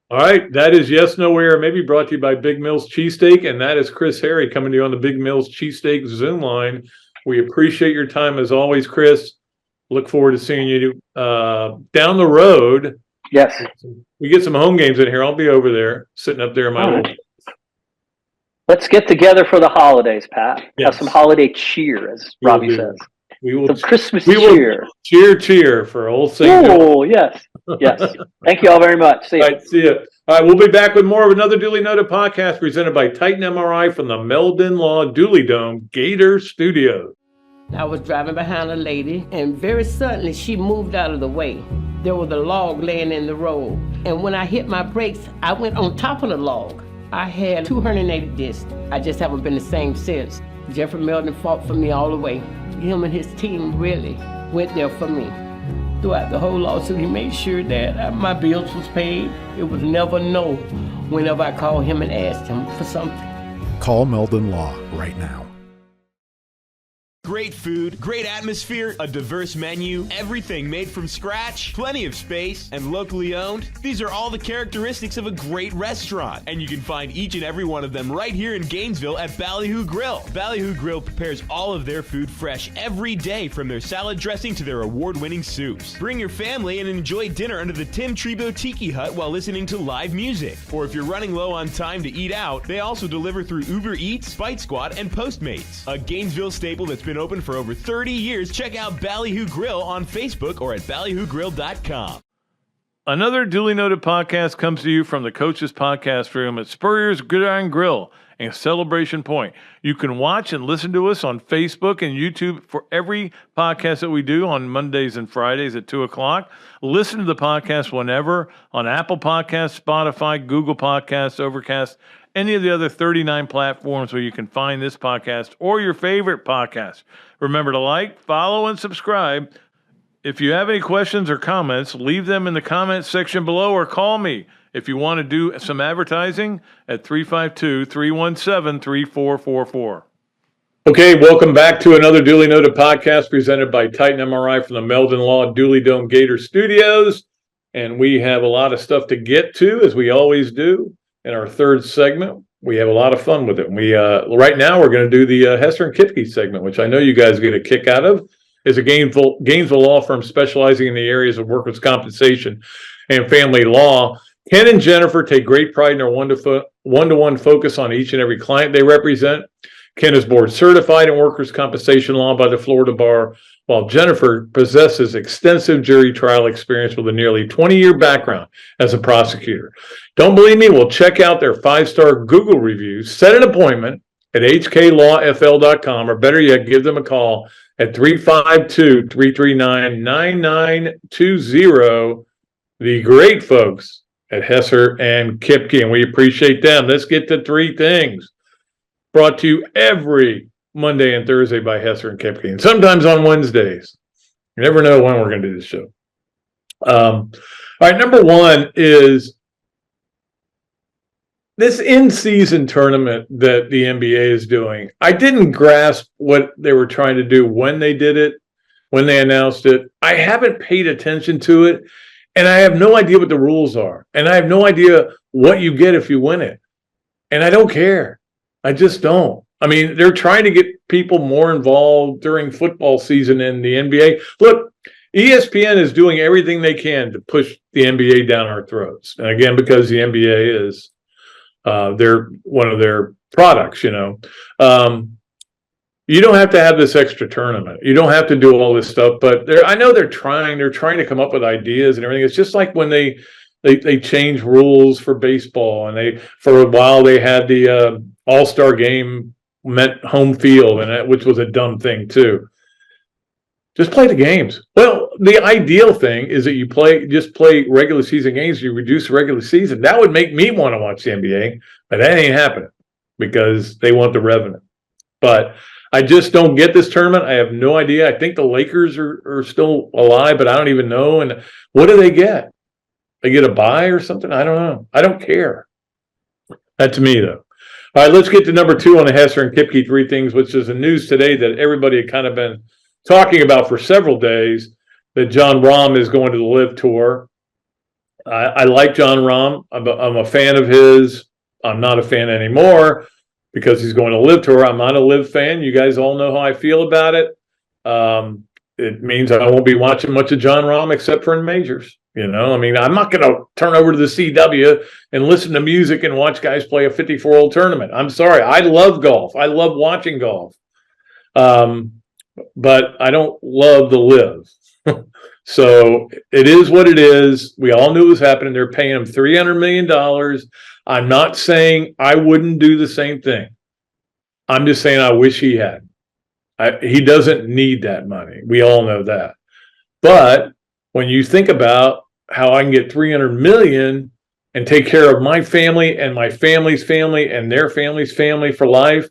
All right, that is Yes, Nowhere, Maybe, brought to you by Big Mills Cheesesteak, and that is Chris Harry coming to you on the Big Mills Cheesesteak Zoom line. We appreciate your time as always, Chris. Look forward to seeing you down the road. Yes. We get some home games in here. I'll be over there, sitting up there in my little. Let's get together for the holidays, Pat. Yes. Have some holiday cheer, as Robbie says. We will. Some Christmas cheer. Cheer for old St. Oh, yes. Yes. Thank you all very much. See you. All right, see you. All right, we'll be back with more of another Dooley Noted podcast presented by Titan MRI from the Meldon Law Dooley Dome Gator Studios. I was driving behind a lady, and very suddenly she moved out of the way. There was a log laying in the road, and when I hit my brakes, I went on top of the log. I had 280 discs. I just haven't been the same since. Jeffrey Meldon fought for me all the way. Him and his team really went there for me. Throughout the whole lawsuit, he made sure that my bills was paid. It was never no whenever I called him and asked him for something. Call Meldon Law right now. Great food, great atmosphere, a diverse menu, everything made from scratch, plenty of space, and locally owned. These are all the characteristics of a great restaurant, and you can find each and every one of them right here in Gainesville at Ballyhoo Grill. Ballyhoo Grill prepares all of their food fresh every day, from their salad dressing to their award-winning soups. Bring your family and enjoy dinner under the Tim Trebo Tiki Hut while listening to live music. Or if you're running low on time to eat out, they also deliver through Uber Eats, Bite Squad, and Postmates. A Gainesville staple that's been open for over 30 years. Check out Ballyhoo Grill on Facebook or at ballyhoogrill.com. Another duly noted podcast comes to you from the Coaches Podcast Room at Spurrier's Gridiron Grill and Celebration Point. You can watch and listen to us on Facebook and YouTube for every podcast that we do on Mondays and Fridays at 2 o'clock. Listen to the podcast whenever on Apple Podcasts, Spotify, Google Podcasts, Overcast, any of the other 39 platforms where you can find this podcast or your favorite podcast. Remember to like, follow, and subscribe. If you have any questions or comments, leave them in the comments section below or call me if you want to do some advertising at 352-317-3444. Okay, welcome back to another Duly Noted podcast presented by Titan MRI from the Meldon Law Dooley Dome Gator Studios. And we have a lot of stuff to get to, as we always do. In our third segment, we have a lot of fun with it. We right now we're going to do the Hesser and Kipke segment, which I know you guys get a kick out of. Is a Gainesville law firm specializing in the areas of workers' compensation and family law. Ken and Jennifer take great pride in their one-to-one focus on each and every client they represent. Ken is board certified in workers' compensation law by the Florida Bar, while Jennifer possesses extensive jury trial experience with a nearly 20-year background as a prosecutor. Don't believe me? Well, check out their 5-star Google reviews. Set an appointment at hklawfl.com, or better yet, give them a call at 352-339-9920. The great folks at Hesser and Kipke, and we appreciate them. Let's get to three things. Brought to you every Monday and Thursday by Hesser and Kipke, and sometimes on Wednesdays. You never know when we're going to do this show. All right, number one is this in-season tournament that the NBA is doing. I didn't grasp what they were trying to do when they did it, when they announced it. I haven't paid attention to it, and I have no idea what the rules are, and I have no idea what you get if you win it. And I don't care. I just don't. I mean, they're trying to get people more involved during football season in the NBA. Look, ESPN is doing everything they can to push the NBA down our throats. And again, because the NBA is they're one of their products, you know. You don't have to have this extra tournament. You don't have to do all this stuff, but I know they're trying to come up with ideas and everything. It's just like when they change rules for baseball, and for a while they had the All-Star game meant home field, and which was a dumb thing too. Just play the games. Well, the ideal thing is that you just play regular season games. You reduce the regular season. That would make me want to watch the NBA, but that ain't happening because they want the revenue. But I just don't get this tournament. I have no idea. I think the Lakers are still alive, but I don't even know. And what do they get? They get a bye or something? I don't know. I don't care. That's me, though. All right, let's get to number two on the Hesser and Kipke three things, which is the news today that everybody had kind of been talking about for several days, that John Rahm is going to the LIV Tour. I like John Rahm. I'm a fan of his. I'm not a fan anymore because he's going to LIV Tour. I'm not a LIV fan. You guys all know how I feel about it. It means I won't be watching much of John Rahm except for in majors. You know, I mean, I'm not going to turn over to the CW and listen to music and watch guys play a 54-hole tournament. I'm sorry. I love golf. I love watching golf. But I don't love the LIV. So it is what it is. We all knew it was happening. They're paying him $300 million. I'm not saying I wouldn't do the same thing. I'm just saying I wish he had. He doesn't need that money. We all know that. But when you think about how I can get $300 million and take care of my family and my family's family and their family's family for life,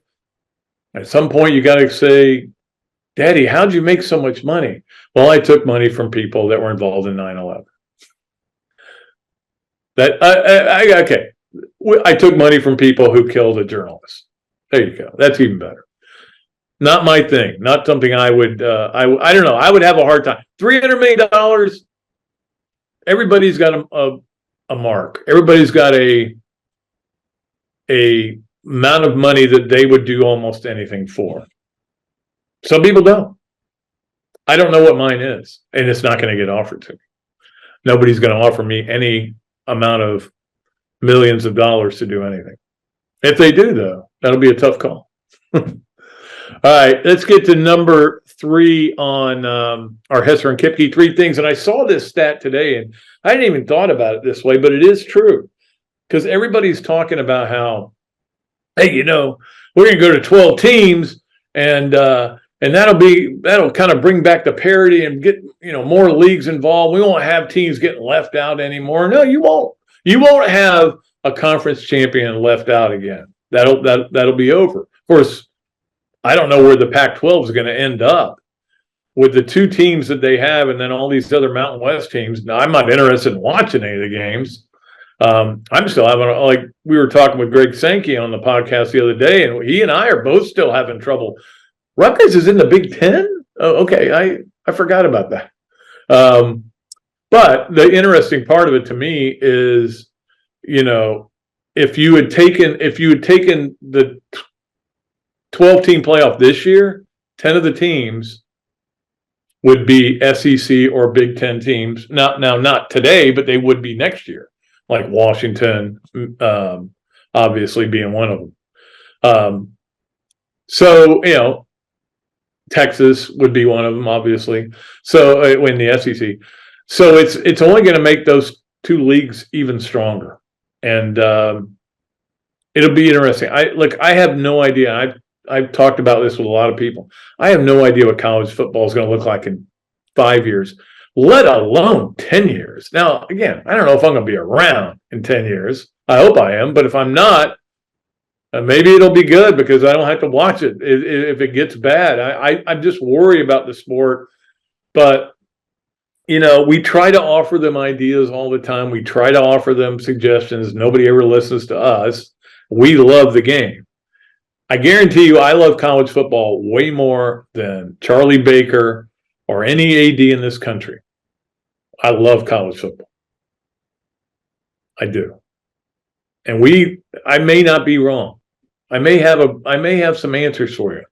at some point you got to say, Daddy, how'd you make so much money? Well, I took money from people that were involved in 9/11. Okay. I took money from people who killed a journalist. There you go. That's even better. Not my thing. Not something I would. I don't know. I would have a hard time. $300 million. Everybody's got a mark. Everybody's got a amount of money that they would do almost anything for. Some people don't. I don't know what mine is, and it's not going to get offered to me. Nobody's going to offer me any amount of millions of dollars to do anything. If they do, though, that'll be a tough call. All right, let's get to number three on our Hesser and Kipke three things. And I saw this stat today, and I hadn't even thought about it this way, but it is true. Because everybody's talking about how, hey, you know, we're going to go to 12 teams, and that'll kind of bring back the parity and get, you know, more leagues involved. We won't have teams getting left out anymore. No, you won't. You won't have a conference champion left out again. That'll be over. Of course, I don't know where the Pac-12 is going to end up with the two teams that they have, and then all these other Mountain West teams. Now, I'm not interested in watching any of the games. I'm still having, like we were talking with Greg Sankey on the podcast the other day, and he and I are both still having trouble. Rutgers is in the Big Ten? Oh, okay, I forgot about that. But the interesting part of it to me is, you know, if you had taken the 12-team playoff this year, 10 of the teams would be SEC or Big Ten teams. Not today, but they would be next year, like Washington, obviously being one of them. So, Texas would be one of them, obviously. So in the SEC, so it's only going to make those two leagues even stronger, and it'll be interesting. I have no idea. I've talked about this with a lot of people. I have no idea what college football is going to look like in 5 years, let alone 10 years. Now, again, I don't know if I'm going to be around in 10 years. I hope I am, but if I'm not, maybe it'll be good because I don't have to watch it if it gets bad. I'm just worried about the sport. But, we try to offer them ideas all the time. We try to offer them suggestions. Nobody ever listens to us. We love the game. I guarantee you I love college football way more than Charlie Baker or any AD in this country. I love college football. I do. And I may not be wrong. I may have some answers for you.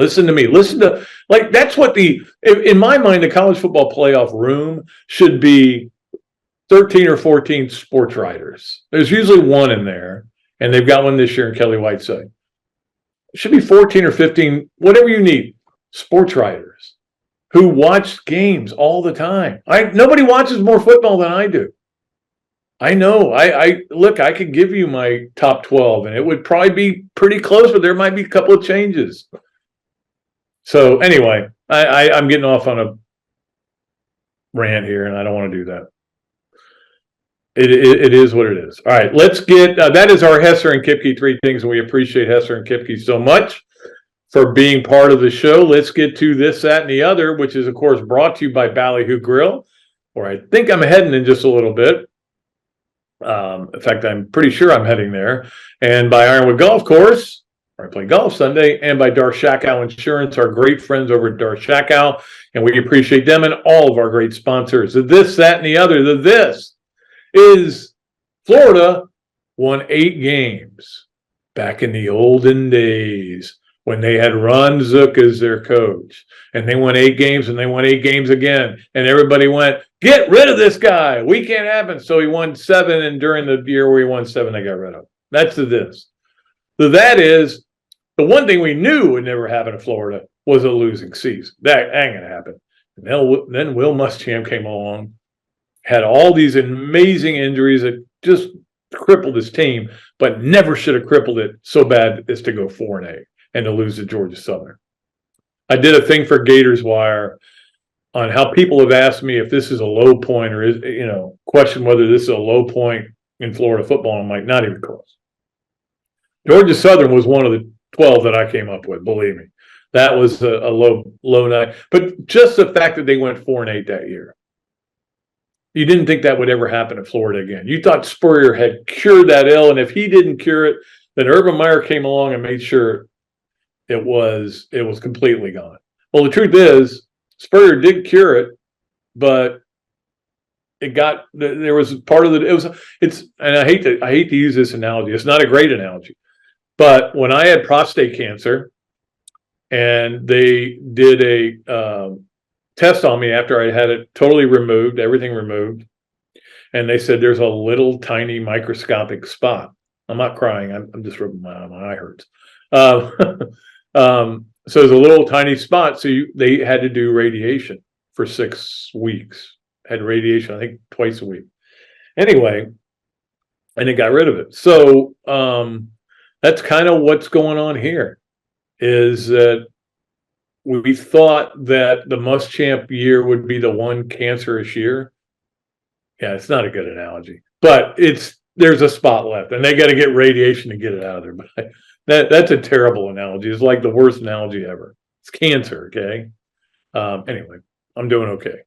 Listen to me. That's what in my mind, the college football playoff room should be 13 or 14 sports writers. There's usually one in there, and they've got one this year in Kelly Whiteside. It should be 14 or 15, whatever you need, sports writers who watch games all the time. Nobody watches more football than I do. I know. Look, I could give you my top 12, and it would probably be pretty close, but there might be a couple of changes. So anyway, I'm getting off on a rant here, and I don't want to do that. It is what it is. All right, let's get that is our Hesser and Kipke 3 things, and we appreciate Hesser and Kipke so much for being part of the show. Let's get to this, that, and the other, which is, of course, brought to you by Ballyhoo Grill, where I think I'm heading in just a little bit. In fact, I'm pretty sure I'm heading there. And by Ironwood Golf Course, where I play golf Sunday, and by Darshakow Insurance, our great friends over at Darshakow, and we appreciate them and all of our great sponsors. The this, that, and the other. The this is Florida won 8 games back in the olden days when they had Ron Zook as their coach. And they won 8 games, and they won 8 games again. And everybody went, get rid of this guy. We can't have him. So he won 7, and during the year where he won 7, they got rid of him. That's the this. The that is, the one thing we knew would never happen in Florida was a losing season. That ain't going to happen. And then Will Muschamp came along, had all these amazing injuries that just crippled his team, but never should have crippled it so bad as to go 4-8 and to lose to Georgia Southern. I did a thing for Gators Wire on how people have asked me if this is a low point or is, question whether this is a low point in Florida football. I'm like, not even close. Georgia Southern was one of the 12 that I came up with, believe me. That was a low night. But just the fact that they went 4-8 that year. You didn't think that would ever happen in Florida again. You thought Spurrier had cured that ill, and if he didn't cure it, then Urban Meyer came along and made sure it was completely gone. Well, the truth is, Spurrier did cure it, but there was part of and I hate to use this analogy. It's not a great analogy, but when I had prostate cancer, and they did a test on me after I had it totally removed, everything removed. And they said, there's a little tiny microscopic spot. I'm not crying. I'm just rubbing my eye hurts. So there's a little tiny spot. So they had to do radiation for 6 weeks. Had radiation, I think, twice a week. Anyway, and they got rid of it. So that's kind of what's going on here, is that we thought that the Muschamp year would be the one cancerous year. Yeah, it's not a good analogy, but there's a spot left, and they got to get radiation to get it out of there. But that's a terrible analogy. It's like the worst analogy ever. It's cancer, okay? Anyway, I'm doing okay.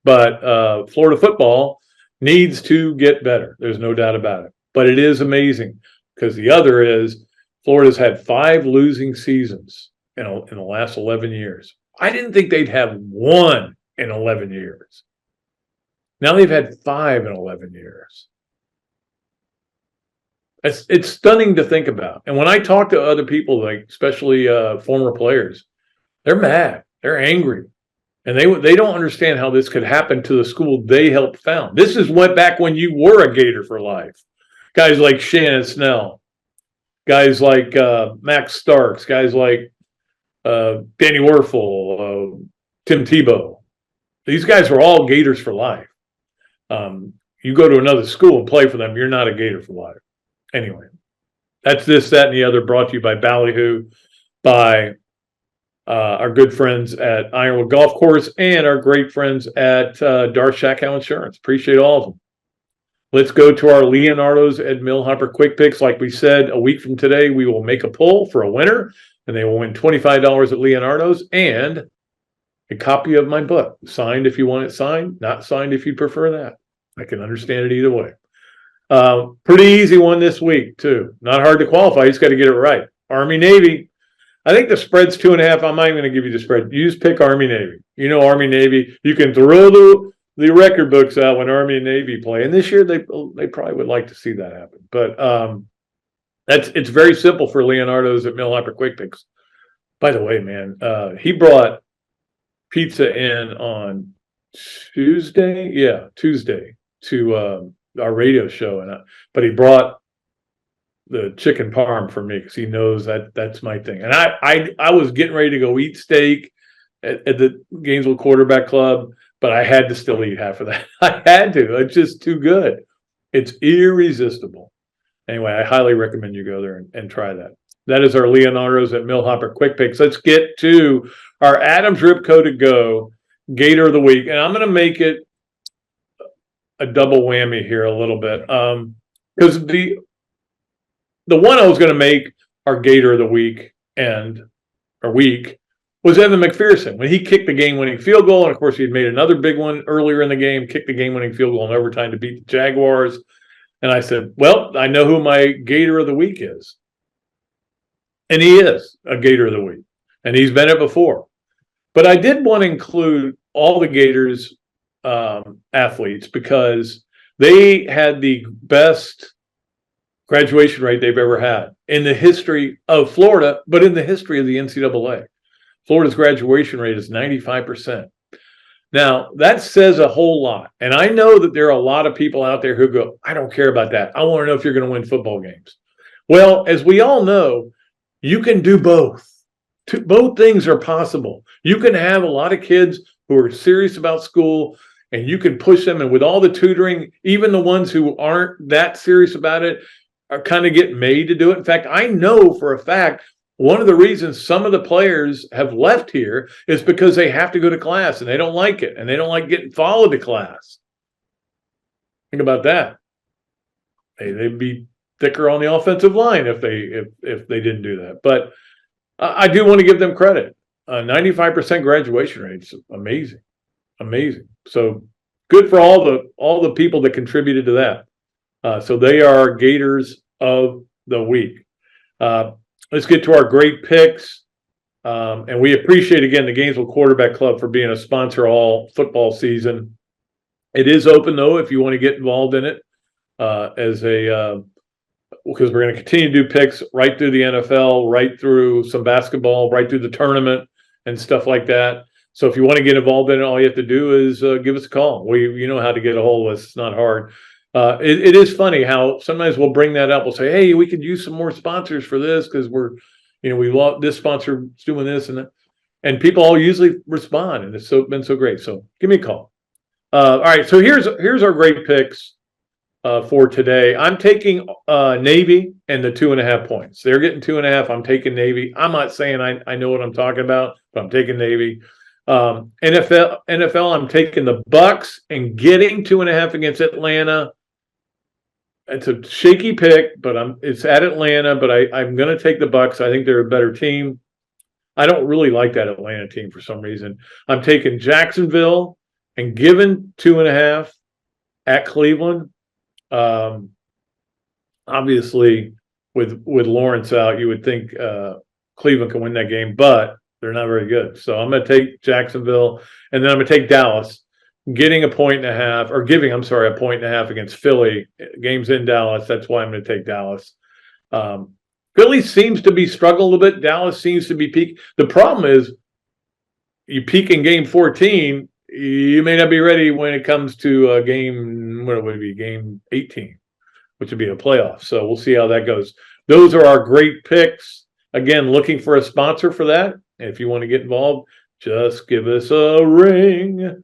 But Florida football needs to get better. There's no doubt about it. But it is amazing because the other is Florida's had 5 losing seasons in the last 11 years. I didn't think they'd have 1 in 11 years. Now they've had 5 in 11 years. It's stunning to think about. And when I talk to other people, like especially former players, they're mad, they're angry, and they don't understand how this could happen to the school they helped found. This is what back when you were a Gator for life. Guys like Shannon Snell, guys like Max Starks, guys like Danny Werfel, Tim Tebow. These guys were all Gators for life. You go to another school and play for them, you're not a Gator for life. Anyway, that's this, that, and the other, brought to you by Ballyhoo, by our good friends at Ironwood Golf Course, and our great friends at Darshak Insurance. Appreciate all of them. Let's go to our Leonardo's at Millhopper Quick Picks. Like we said, a week from today, we will make a poll for a winner, and they will win $25 at Leonardo's and a copy of my book, signed if you want it signed, not signed if you prefer that. I can understand it either way. Pretty easy one this week, too. Not hard to qualify. You just got to get it right. Army, Navy. I think the spread's 2.5. I'm not even going to give you the spread. You just pick Army, Navy. You know Army, Navy. You can throw the record books out when Army and Navy play. And this year, they probably would like to see that happen. But it's very simple for Leonardo's at Millhopper Quick Picks. By the way, man, he brought pizza in on Tuesday. Yeah, Tuesday to our radio show, but he brought the chicken parm for me because he knows that's my thing. And I was getting ready to go eat steak at the Gainesville Quarterback Club, but I had to still eat half of that. I had to. It's just too good. It's irresistible. Anyway, I highly recommend you go there and try that. That is our Leonardo's at Millhopper Quick Picks. Let's get to our Adams Ripco to go Gator of the Week, and I'm going to make it a double whammy here a little bit, because the one I was going to make our Gator of the week was Evan McPherson when he kicked the game-winning field goal, and of course he had made another big one earlier in the game, kicked the game-winning field goal in overtime to beat the Jaguars. And I said, well, I know who my Gator of the week is, and he is a Gator of the week, and he's been it before. But I did want to include all the Gators athletes because they had the best graduation rate they've ever had in the history of Florida, but in the history of the NCAA. Florida's graduation rate is 95%. Now, that says a whole lot. And I know that there are a lot of people out there who go, I don't care about that. I want to know if you're going to win football games. Well, as we all know, you can do both. Both things are possible. You can have a lot of kids who are serious about school, and you can push them, and with all the tutoring, even the ones who aren't that serious about it are kind of getting made to do it. In fact, I know for a fact one of the reasons some of the players have left here is because they have to go to class and they don't like it, and they don't like getting followed to class. Think about that. They'd be thicker on the offensive line if they didn't do that. But I do want to give them credit. 95% graduation rate is amazing. Amazing. So good for all the people that contributed to that. So they are Gators of the week. Let's get to our great picks. And we appreciate, again, the Gainesville Quarterback Club for being a sponsor all football season. It is open, though, if you want to get involved in it because we're going to continue to do picks right through the NFL, right through some basketball, right through the tournament and stuff like that. So if you want to get involved in it, all you have to do is give us a call. You know how to get a hold of us. It's not hard. It is funny how sometimes we'll bring that up. We'll say, hey, we could use some more sponsors for this because we want this sponsor doing this and that. And people all usually respond, and it's been so great. So give me a call. All right, so here's our great picks for today. I'm taking Navy and the 2.5 points. They're getting 2.5. I'm taking Navy. I'm not saying I know what I'm talking about, but I'm taking Navy. NFL, I'm taking the Bucks and getting 2.5 against Atlanta. It's a shaky pick, but it's at Atlanta, but I'm going to take the Bucks. I think they're a better team. I don't really like that Atlanta team for some reason. I'm taking Jacksonville and giving 2.5 at Cleveland. Obviously, with Lawrence out, you would think Cleveland can win that game, but they're not very good. So I'm going to take Jacksonville, and then I'm going to take Dallas getting a point and a half, or giving, I'm sorry, a point and a half against Philly. Game's in Dallas. That's why I'm going to take Dallas. Philly seems to be struggling a little bit. Dallas seems to be peak. The problem is you peak in game 14, you may not be ready when it comes to game 18, which would be a playoff. So we'll see how that goes. Those are our great picks. Again, looking for a sponsor for that. If you want to get involved, just give us a ring.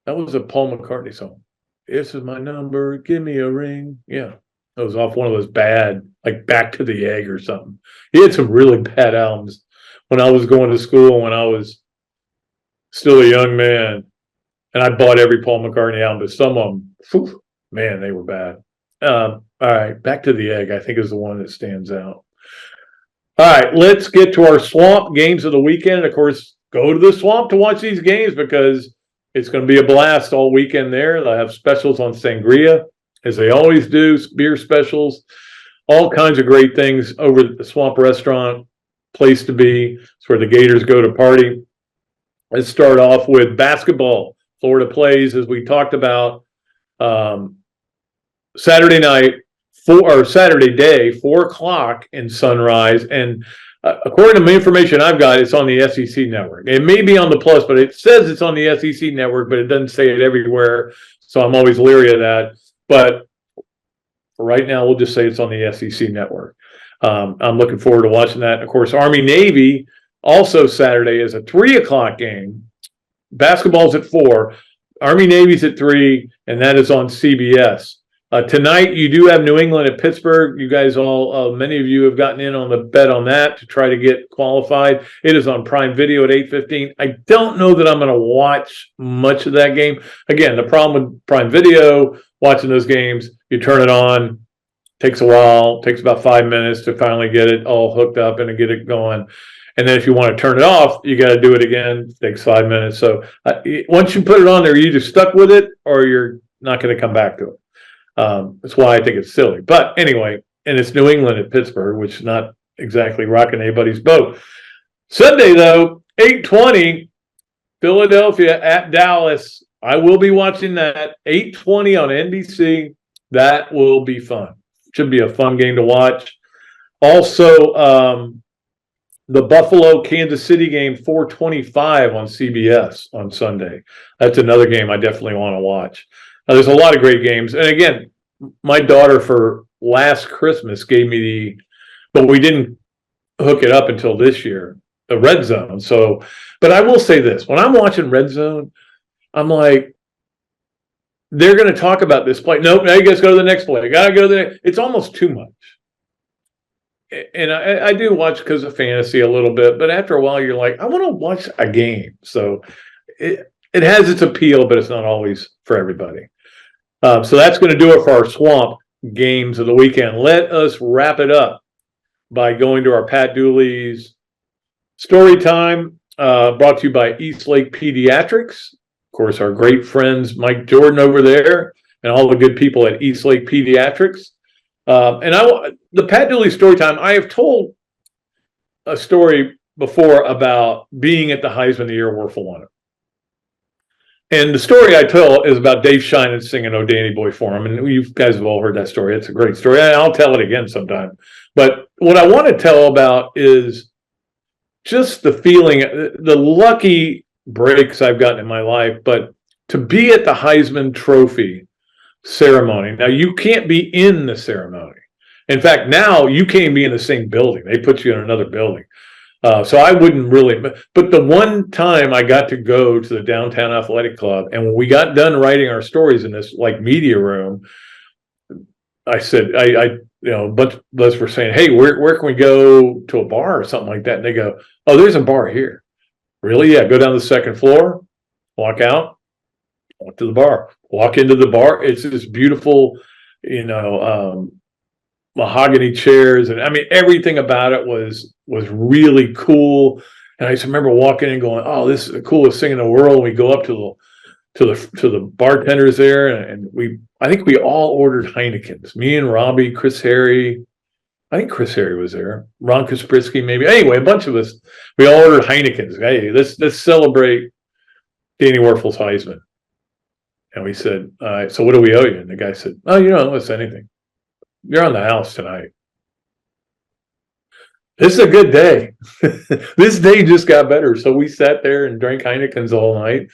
That was a Paul McCartney song. This is my number. Give me a ring. Yeah. That was off one of those bad, like Back to the Egg or something. He had some really bad albums when I was going to school, when I was still a young man. And I bought every Paul McCartney album, but some of them, whew, man, they were bad. All right. Back to the Egg, I think, is the one that stands out. All right. Let's get to our Swamp games of the weekend. Of course, go to the Swamp to watch these games because it's going to be a blast all weekend there. They'll have specials on sangria, as they always do, beer specials, all kinds of great things over at the Swamp Restaurant. Place to be. It's where the Gators go to party. Let's start off with basketball. Florida plays, as we talked about, Saturday night, Saturday day, 4:00 in Sunrise. And according to the information I've got, it's on the SEC network. It may be on the Plus, but it says it's on the SEC network, but it doesn't say it everywhere. So I'm always leery of that. But for right now, we'll just say it's on the SEC network. I'm looking forward to watching that. Of course, Army-Navy, also Saturday, is a 3:00 game. Basketball's at 4. Army-Navy's at 3, and that is on CBS. Tonight, you do have New England at Pittsburgh. You guys all, many of you have gotten in on the bet on that to try to get qualified. It is on Prime Video at 8:15. I don't know that I'm going to watch much of that game. Again, the problem with Prime Video, watching those games, you turn it on, takes a while, takes about 5 minutes to finally get it all hooked up and to get it going. And then if you want to turn it off, you got to do it again. It takes 5 minutes. So once you put it on there, you're either stuck with it or you're not going to come back to it. That's why I think it's silly. But anyway, and it's New England at Pittsburgh, which is not exactly rocking anybody's boat. Sunday, though, 8:20, Philadelphia at Dallas. I will be watching that. 8:20 on NBC. That will be fun. Should be a fun game to watch. Also, the Buffalo-Kansas City game, 4:25 on CBS on Sunday. That's another game I definitely want to watch. There's a lot of great games. And again, my daughter for last Christmas gave me but we didn't hook it up until this year, the Red Zone. So, but I will say this, when I'm watching Red Zone, I'm like, they're going to talk about this play. Nope, now you guys go to the next play. Got to go to the next. It's almost too much. And I do watch because of fantasy a little bit, but after a while you're like, I want to watch a game. So it has its appeal, but it's not always for everybody. So that's going to do it for our Swamp games of the weekend. Let us wrap it up by going to our Pat Dooley's Storytime, brought to you by Eastlake Pediatrics. Of course, our great friends Mike Jordan over there and all the good people at Eastlake Pediatrics. The Pat Dooley Storytime, I have told a story before about being at the Heisman the year Werfel won it. And the story I tell is about Dave Sheinin singing "Oh Danny Boy" for him. And you guys have all heard that story. It's a great story. I'll tell it again sometime. But what I want to tell about is just the feeling, the lucky breaks I've gotten in my life, but to be at the Heisman Trophy ceremony. Now, you can't be in the ceremony. In fact, now you can't be in the same building. They put you in another building. So I wouldn't really, but the one time I got to go to the Downtown Athletic Club, and when we got done writing our stories in this like media room, I said, a bunch of us were saying, hey, where can we go to a bar or something like that? And they go, oh, there's a bar here. Really? Yeah. Go down to the second floor, walk out, walk to the bar, walk into the bar. It's this beautiful, mahogany chairs. And I mean, everything about it was really cool. And I just remember walking in going, oh, this is the coolest thing in the world. And we go up to the bartenders there, and I think we all ordered Heinekens. Me and Robbie, Chris Harry. I think Chris Harry was there. Ron Kaspersky, maybe. Anyway, a bunch of us, we all ordered Heinekens. Hey, let's celebrate Danny Werfel's Heisman. And we said, all right, so what do we owe you? And the guy said, oh, you don't owe us anything. You're on the house tonight. This is a good day. This day just got better. So we sat there and drank Heineken's all night.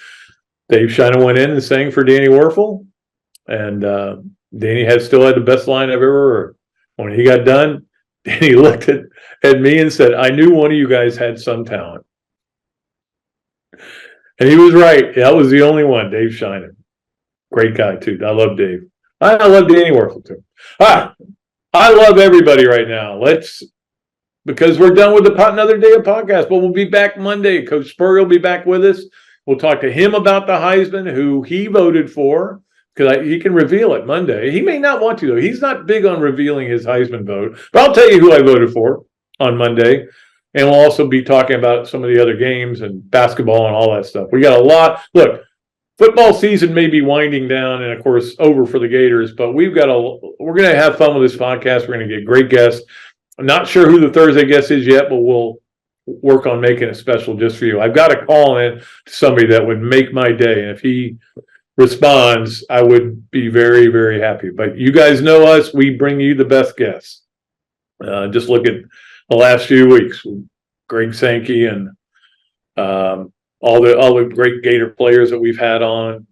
Dave Shiner went in and sang for Danny Werfel. And Danny still had the best line I've ever heard. When he got done, Danny looked at me and said, I knew one of you guys had some talent. And he was right. That was the only one, Dave Shiner. Great guy, too. I love Dave. I love Danny Werfel, too. All right. I love everybody right now. Because we're done with another day of podcast, but we'll be back Monday. Coach Spurrier will be back with us. We'll talk to him about the Heisman, who he voted for, because he can reveal it Monday. He may not want to, though. He's not big on revealing his Heisman vote, but I'll tell you who I voted for on Monday. And we'll also be talking about some of the other games and basketball and all that stuff. We got a lot. Look, football season may be winding down and, of course, over for the Gators, but we're going to have fun with this podcast. We're going to get great guests. I'm not sure who the Thursday guest is yet, but we'll work on making it special just for you. I've got to call in to somebody that would make my day. And if he responds, I would be very, very happy. But you guys know us. We bring you the best guests. Just look at the last few weeks. Greg Sankey and all the great Gator players that we've had on,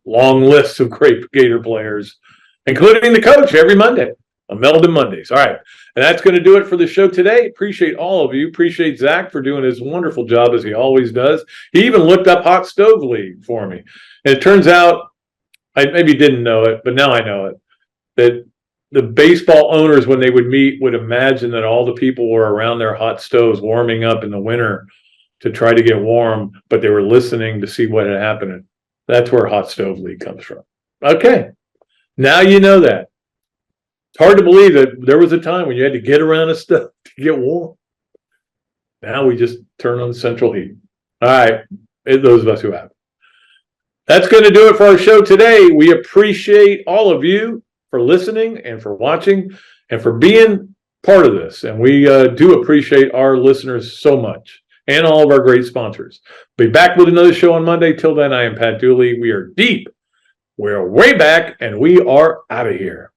long lists of great Gator players, including the coach every Monday on Meldon Mondays. All right. And that's going to do it for the show today. Appreciate all of you. Appreciate Zach for doing his wonderful job as he always does. He even looked up Hot Stove League for me. And it turns out, I maybe didn't know it, but now I know it, that the baseball owners, when they would meet, would imagine that all the people were around their hot stoves warming up in the winter to try to get warm, but they were listening to see what had happened. That's where Hot Stove League comes from. Okay. Now you know that. It's hard to believe that there was a time when you had to get around a stove to get warm. Now we just turn on central heat. All right. Those of us who have. That's going to do it for our show today. We appreciate all of you for listening and for watching and for being part of this. And we do appreciate our listeners so much and all of our great sponsors. Be back with another show on Monday. Till then, I am Pat Dooley. We are deep. We're way back, and we are out of here.